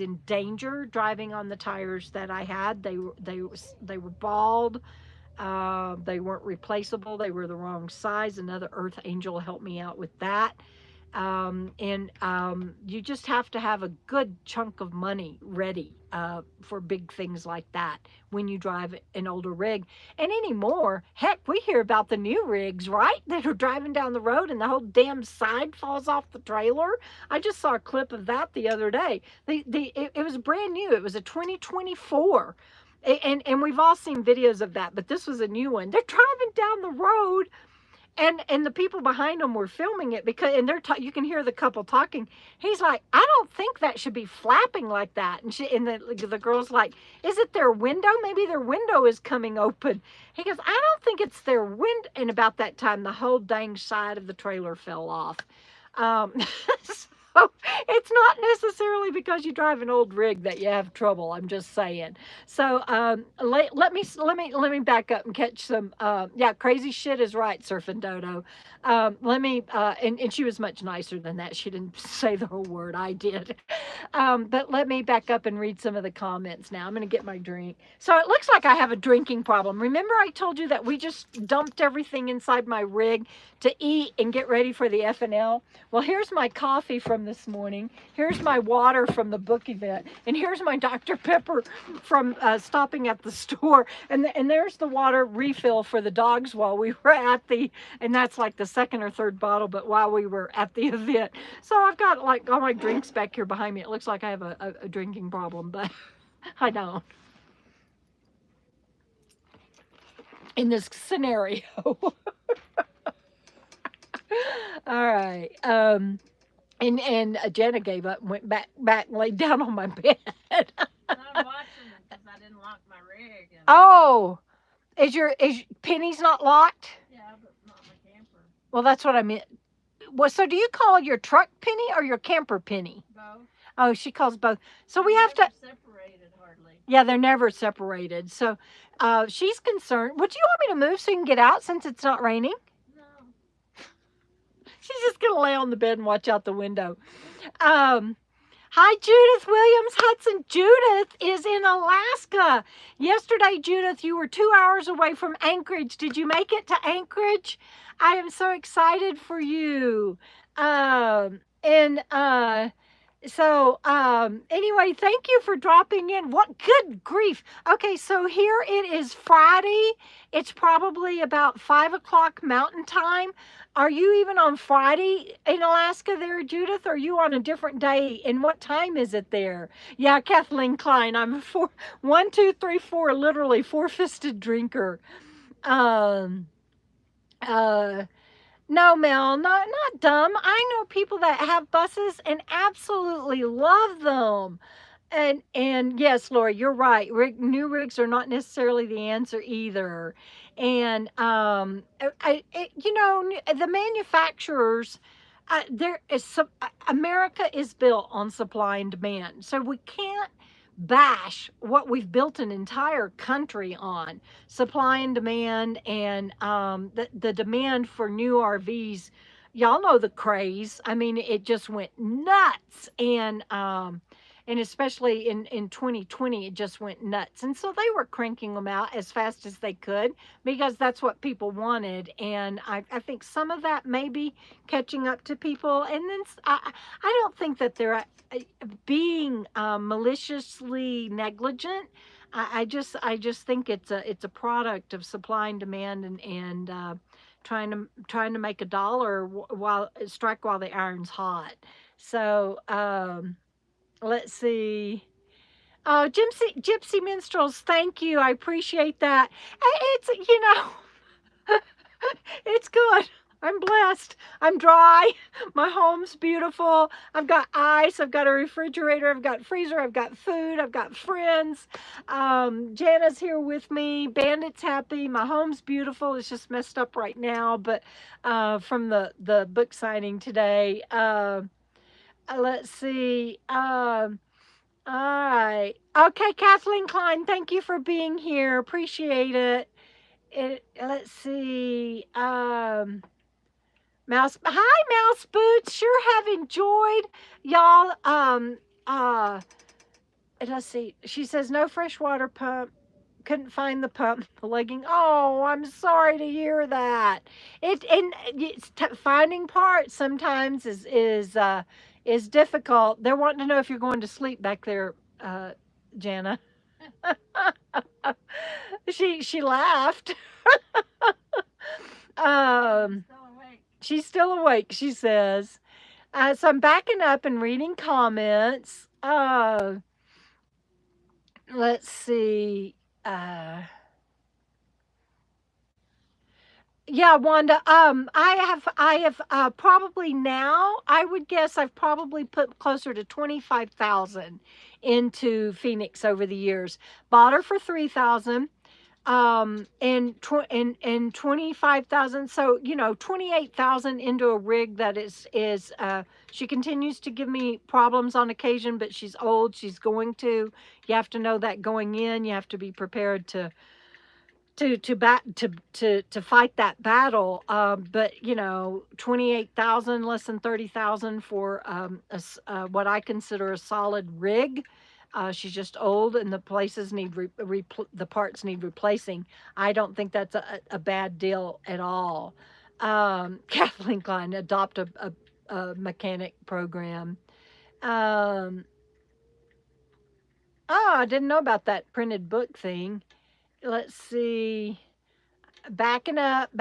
in danger driving on the tires that I had. They were bald. They weren't replaceable. They were the wrong size. Another earth angel helped me out with that. You just have to have a good chunk of money ready for big things like that when you drive an older rig. And anymore, heck, we hear about the new rigs, right? That are driving down the road and the whole damn side falls off the trailer. I just saw a clip of that the other day. It was brand new. It was a 2024. And we've all seen videos of that, but this was a new one. They're driving down the road, and the people behind them were filming it, because you can hear the couple talking. He's like, I don't think that should be flapping like that. And the girl's like, is it their window? Maybe their window is coming open. He goes, I don't think it's their window. And about that time, the whole dang side of the trailer fell off. So it's not necessarily because you drive an old rig that you have trouble. I'm just saying. So let me back up and catch some. Yeah, crazy shit is right, Surfing Dodo. And she was much nicer than that. She didn't say the whole word. I did. But let me back up and read some of the comments now. I'm going to get my drink. So it looks like I have a drinking problem. Remember I told you that we just dumped everything inside my rig to eat and get ready for the FNL? Well, here's my coffee from this morning. Here's my water from the book event. And here's my Dr. Pepper from stopping at the store. And there's the water refill for the dogs while we were at and that's like the second or third bottle, but while we were at the event. So I've got like all my drinks back here behind me. It looks like I have a drinking problem, but I don't. In this scenario. All right. And Jenna gave up and went back and laid down on my bed. I'm watching it because I didn't lock my rig. Oh, is Penny's not locked? Yeah, but not my camper. Well, that's what I meant. Well, so do you call your truck Penny or your camper Penny? Both. Oh, she calls both. So They're we have to. Separated hardly. Yeah, they're never separated. So she's concerned. Would you want me to move so you can get out since it's not raining? She's just going to lay on the bed and watch out the window. Hi, Judith Williams Hudson. Judith is in Alaska. Yesterday, Judith, you were 2 hours away from Anchorage. Did you make it to Anchorage? I am so excited for you. Anyway, thank you for dropping in. What good grief. Okay, so here it is Friday. It's probably about 5 o'clock Mountain Time. Are you even on Friday in Alaska there, Judith? Or are you on a different day? And what time is it there? Yeah, Kathleen Klein. I'm a 1, 2, 3, 4, literally four-fisted drinker. No, Mel, not dumb. I know people that have buses and absolutely love them. And yes, Laura, you're right. New rigs are not necessarily the answer either. And the manufacturers, there is some. America is built on supply and demand, so we can't bash what we've built an entire country on supply and demand, and the demand for new RVs. Y'all know the craze. I mean, it just went nuts, and especially in 2020 it just went nuts, and so they were cranking them out as fast as they could because that's what people wanted. And I think some of that may be catching up to people, and then I don't think that they're being maliciously negligent. I just think it's a product of supply and demand, and trying to make a dollar while strike while the iron's hot. So let's see. Oh, Gypsy Minstrels, thank you. I appreciate that. It's it's good. I'm blessed. I'm dry. My home's beautiful. I've got ice. I've got a refrigerator. I've got freezer. I've got food. I've got friends. Jana's here with me. Bandit's happy. My home's beautiful. It's just messed up right now, but from the book signing today. Let's see. All right. Okay, Kathleen Klein, thank you for being here. Appreciate it. Let's see. Hi, Mouse Boots. Sure have enjoyed y'all. Let's see. She says no freshwater pump. Couldn't find the pump. The legging. Oh, I'm sorry to hear that. Finding parts sometimes is difficult. They're wanting to know if you're going to sleep back there, Jana. She laughed. um, Still awake. she's still awake. She says. So I'm backing up and reading comments. Let's see. Yeah, Wanda. I have probably now. I would guess I've probably put closer to 25,000 into Phoenix over the years. Bought her for 3,000. And 25,000. So 28,000 into a rig that is. She continues to give me problems on occasion, but she's old. She's going to. You have to know that going in. You have to be prepared to fight that battle. But 28,000, less than 30,000 for what I consider a solid rig. She's just old, and the places need the parts need replacing. I don't think that's a bad deal at all. Kathleen Klein, adopt a mechanic program. Oh, I didn't know about that printed book thing. Let's see. Backing up.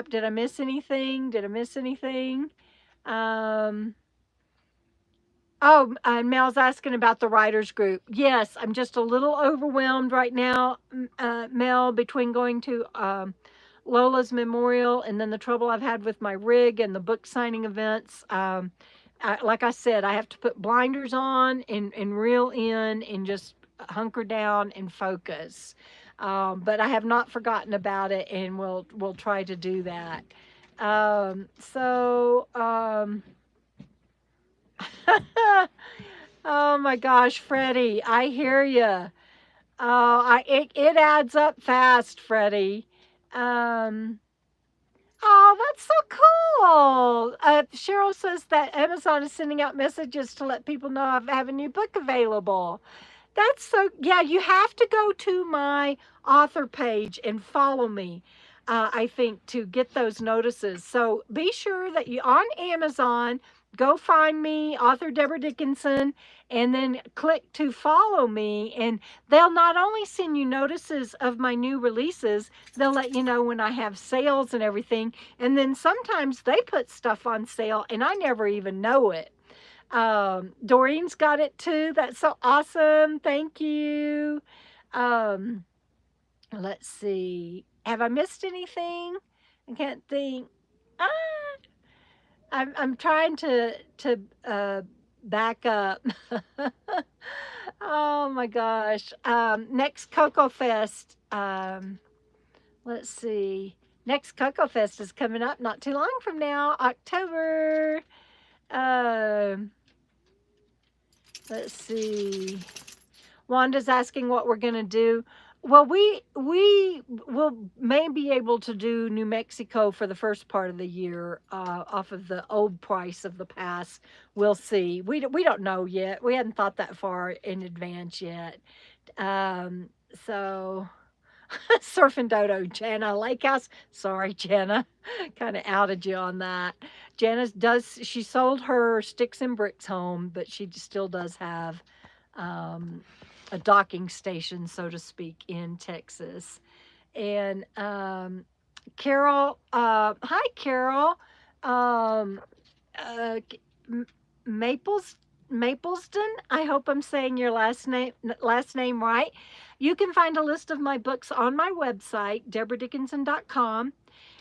Did I miss anything? Mel's asking about the writers group. Yes, I'm just a little overwhelmed right now, Mel, between going to Lola's memorial and then the trouble I've had with my rig and the book signing events. Like I said, I have to put blinders on and reel in and just hunker down and focus. But I have not forgotten about it, and we'll try to do that. Oh my gosh, Freddie, I hear you. It adds up fast, Freddie. Um, oh, that's so cool. Cheryl says that Amazon is sending out messages to let people know I have a new book available. That's so, yeah, you have to go to my author page and follow me, I think, to get those notices. So be sure that you on Amazon, go find me, author Debra Dickinson, and then click to follow me. And they'll not only send you notices of my new releases, they'll let you know when I have sales and everything. And then sometimes they put stuff on sale and I never even know it. Doreen's got it too. That's so awesome. Thank you. Let's see. Have I missed anything? I can't think. Ah, I'm trying to back up. Oh my gosh. Next KOKO Fest. Let's see. Next KOKO Fest is coming up not too long from now, October. Um, let's see. Wanda's asking what we're gonna do. Well, we will may be able to do New Mexico for the first part of the year off of the old price of the pass. We'll see. We don't know yet. We hadn't thought that far in advance yet. Um, so Surfing Dodo, Jana Lake House. Sorry, Jana, kind of outed you on that. She sold her sticks and bricks home, but she still does have um, a docking station, so to speak, in Texas. And Carol, hi Carol, um, uh, Maples Mapleston. I hope I'm saying your last name right. You can find a list of my books on my website, debradickinson.com.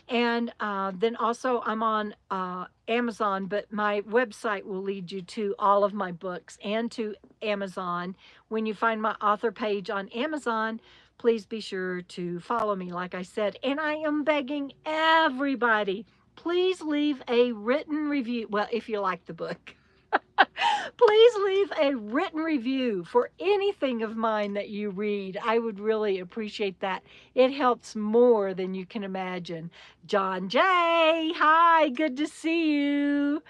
And then also I'm on Amazon, but my website will lead you to all of my books and to Amazon. When you find my author page on Amazon, please be sure to follow me, like I said. And I am begging everybody, please leave a written review. Well, if you like the book. Please leave a written review for anything of mine that you read. I would really appreciate that. It helps more than you can imagine. John J, hi, good to see you.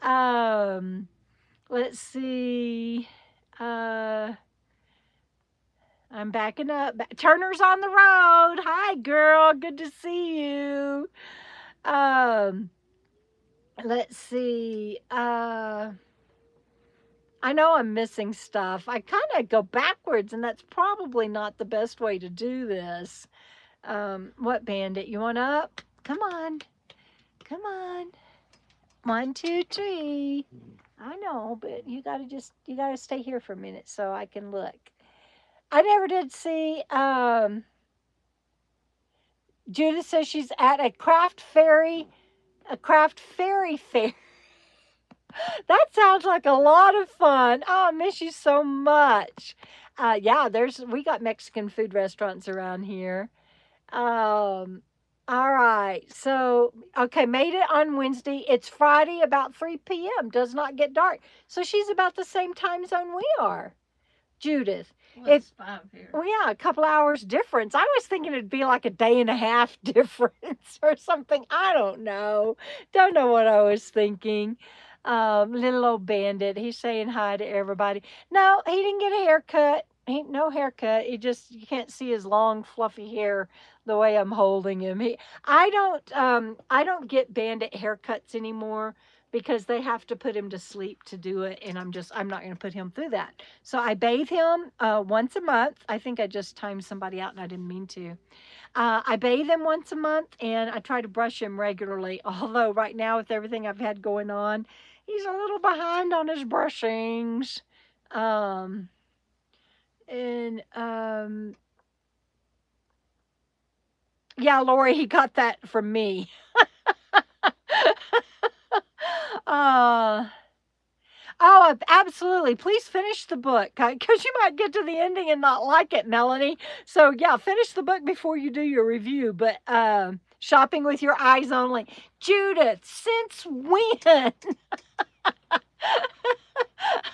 Let's see. I'm backing up. Turner's on the road. Hi, girl. Good to see you. Let's see. I know I'm missing stuff. I kind of go backwards, and that's probably not the best way to do this. What bandit? You want up? Come on. Come on. 1, 2, 3. I know, but you gotta stay here for a minute so I can look. I never did see, Judith says she's at a craft fairy fair. That sounds like a lot of fun. Oh, I miss you so much. Yeah, we got Mexican food restaurants around here. All right. So, okay, made it on Wednesday. It's Friday about 3 p.m. Does not get dark. So she's about the same time zone we are, Judith. Well, it's 5 here. Well, yeah, a couple hours difference. I was thinking it'd be like a day and a half difference or something. I don't know. Don't know what I was thinking. Little old bandit. He's saying hi to everybody. No, he didn't get a haircut. No haircut. You can't see his long fluffy hair the way I'm holding him. I don't get bandit haircuts anymore because they have to put him to sleep to do it, and I'm not going to put him through that. So I bathe him once a month. I think I just timed somebody out and I didn't mean to. I bathe him once a month, and I try to brush him regularly, although right now with everything I've had going on, he's a little behind on his brushings. Yeah, Lori, he got that from me. Oh, absolutely. Please finish the book because you might get to the ending and not like it, Melanie. So, yeah, finish the book before you do your review. But shopping with your eyes only. Judith, since when?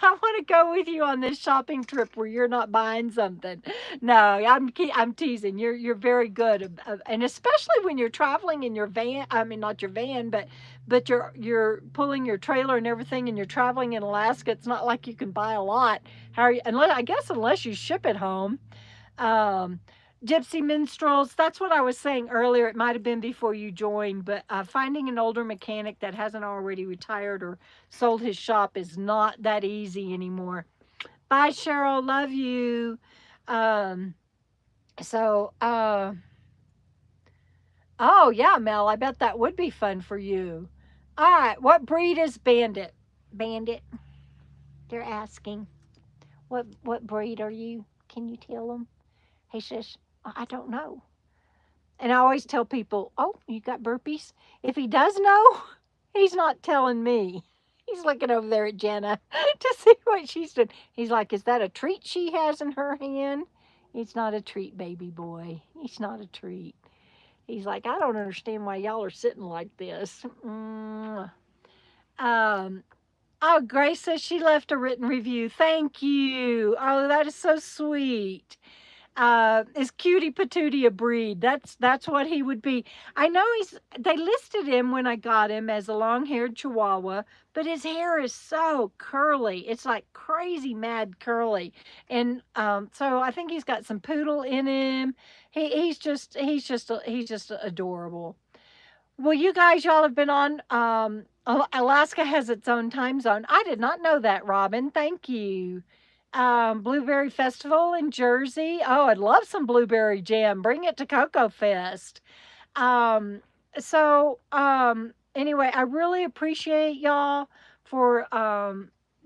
I want to go with you on this shopping trip where you're not buying something. No, I'm teasing. You're very good, and especially when you're traveling in your van. I mean, not your van, but you're pulling your trailer and everything, and you're traveling in Alaska. It's not like you can buy a lot. How are you? Unless you ship it home. Gypsy minstrels, that's what I was saying earlier. It might have been before you joined, but finding an older mechanic that hasn't already retired or sold his shop is not that easy anymore. Bye, Cheryl. Love you. Oh, yeah, Mel, I bet that would be fun for you. All right, what breed is Bandit? Bandit, they're asking. What breed are you? Can you tell them? He says, I don't know. And I always tell people, oh, you got burpees? If he does know, he's not telling me. He's He's looking over there at Jenna to see what she's doing. He's like, is that a treat she has in her hand? It's not a treat, baby boy. It's not a treat. He's like, I don't understand why y'all are sitting like this. Oh, Grace says she left a written review. Thank you. Oh, that is so sweet. Is Cutie Patootie a breed? That's what he would be. I know they listed him when I got him as a long-haired Chihuahua, but his hair is so curly. It's like crazy mad curly. And so I think he's got some poodle in him. He's just adorable. Well, you guys, y'all have been on. Alaska has its own time zone. I did not know that, Robin. Thank you. Blueberry Festival in Jersey. Oh, I'd love some blueberry jam. Bring it to KOKO Fest. Anyway, I really appreciate y'all for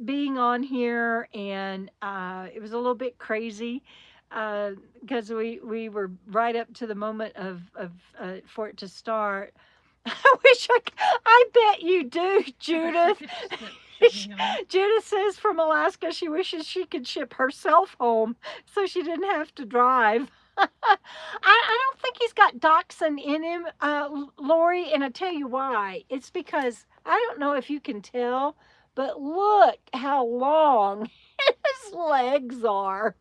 being on here, and it was a little bit crazy because we were right up to the moment of for it to start. I bet you do, Judith. Judith says from Alaska she wishes she could ship herself home so she didn't have to drive. I don't think he's got dachshund in him, Lori, and I tell you why. It's because, I don't know if you can tell, but look how long his legs are.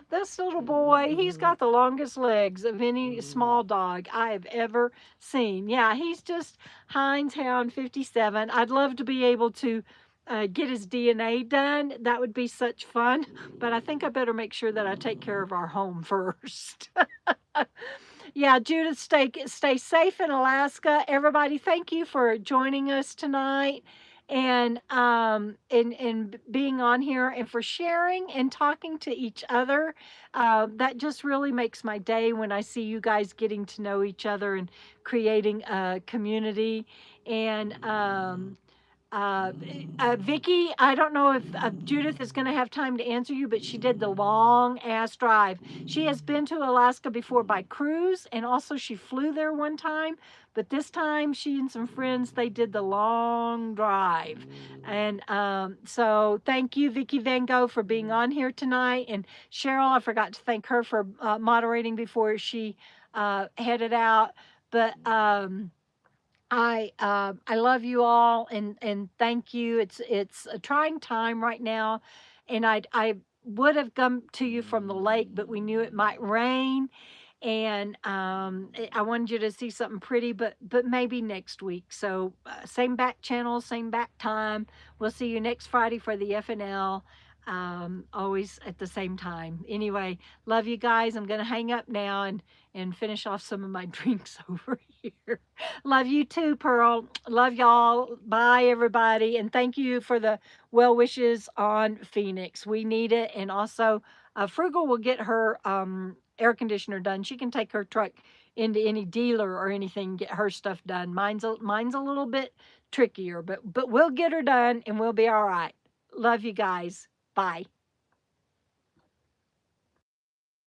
This little boy, he's got the longest legs of any small dog I have ever seen. Yeah, he's just Heinz Hound 57. I'd love to be able to get his DNA done. That would be such fun. But I think I better make sure that I take care of our home first. Yeah, Judith, stay safe in Alaska. Everybody, thank you for joining us tonight and being on here and for sharing and talking to each other. That just really makes my day when I see you guys getting to know each other and creating a community. And Vicky, I don't know if Judith is going to have time to answer you, but she did the long ass drive. She has been to Alaska before by cruise, and also she flew there one time. But this time, she and some friends, they did the long drive. And so thank you, Vicky Van Gogh, for being on here tonight. And Cheryl, I forgot to thank her for moderating before she headed out. But I love you all and thank you. It's a trying time right now, and I would have come to you from the lake, but we knew it might rain, and I wanted you to see something pretty, but maybe next week. So same back channel, same back time. We'll see you next Friday for the FNL. Always at the same time. Anyway, love you guys. I'm gonna hang up now and finish off some of my drinks over here. Love you too, Pearl. Love y'all. Bye, everybody. And thank you for the well wishes on Phoenix. We need it. And also, Frugal will get her air conditioner done. She can take her truck into any dealer or anything, get her stuff done. Mine's a little bit trickier, but we'll get her done and we'll be all right. Love you guys. Bye.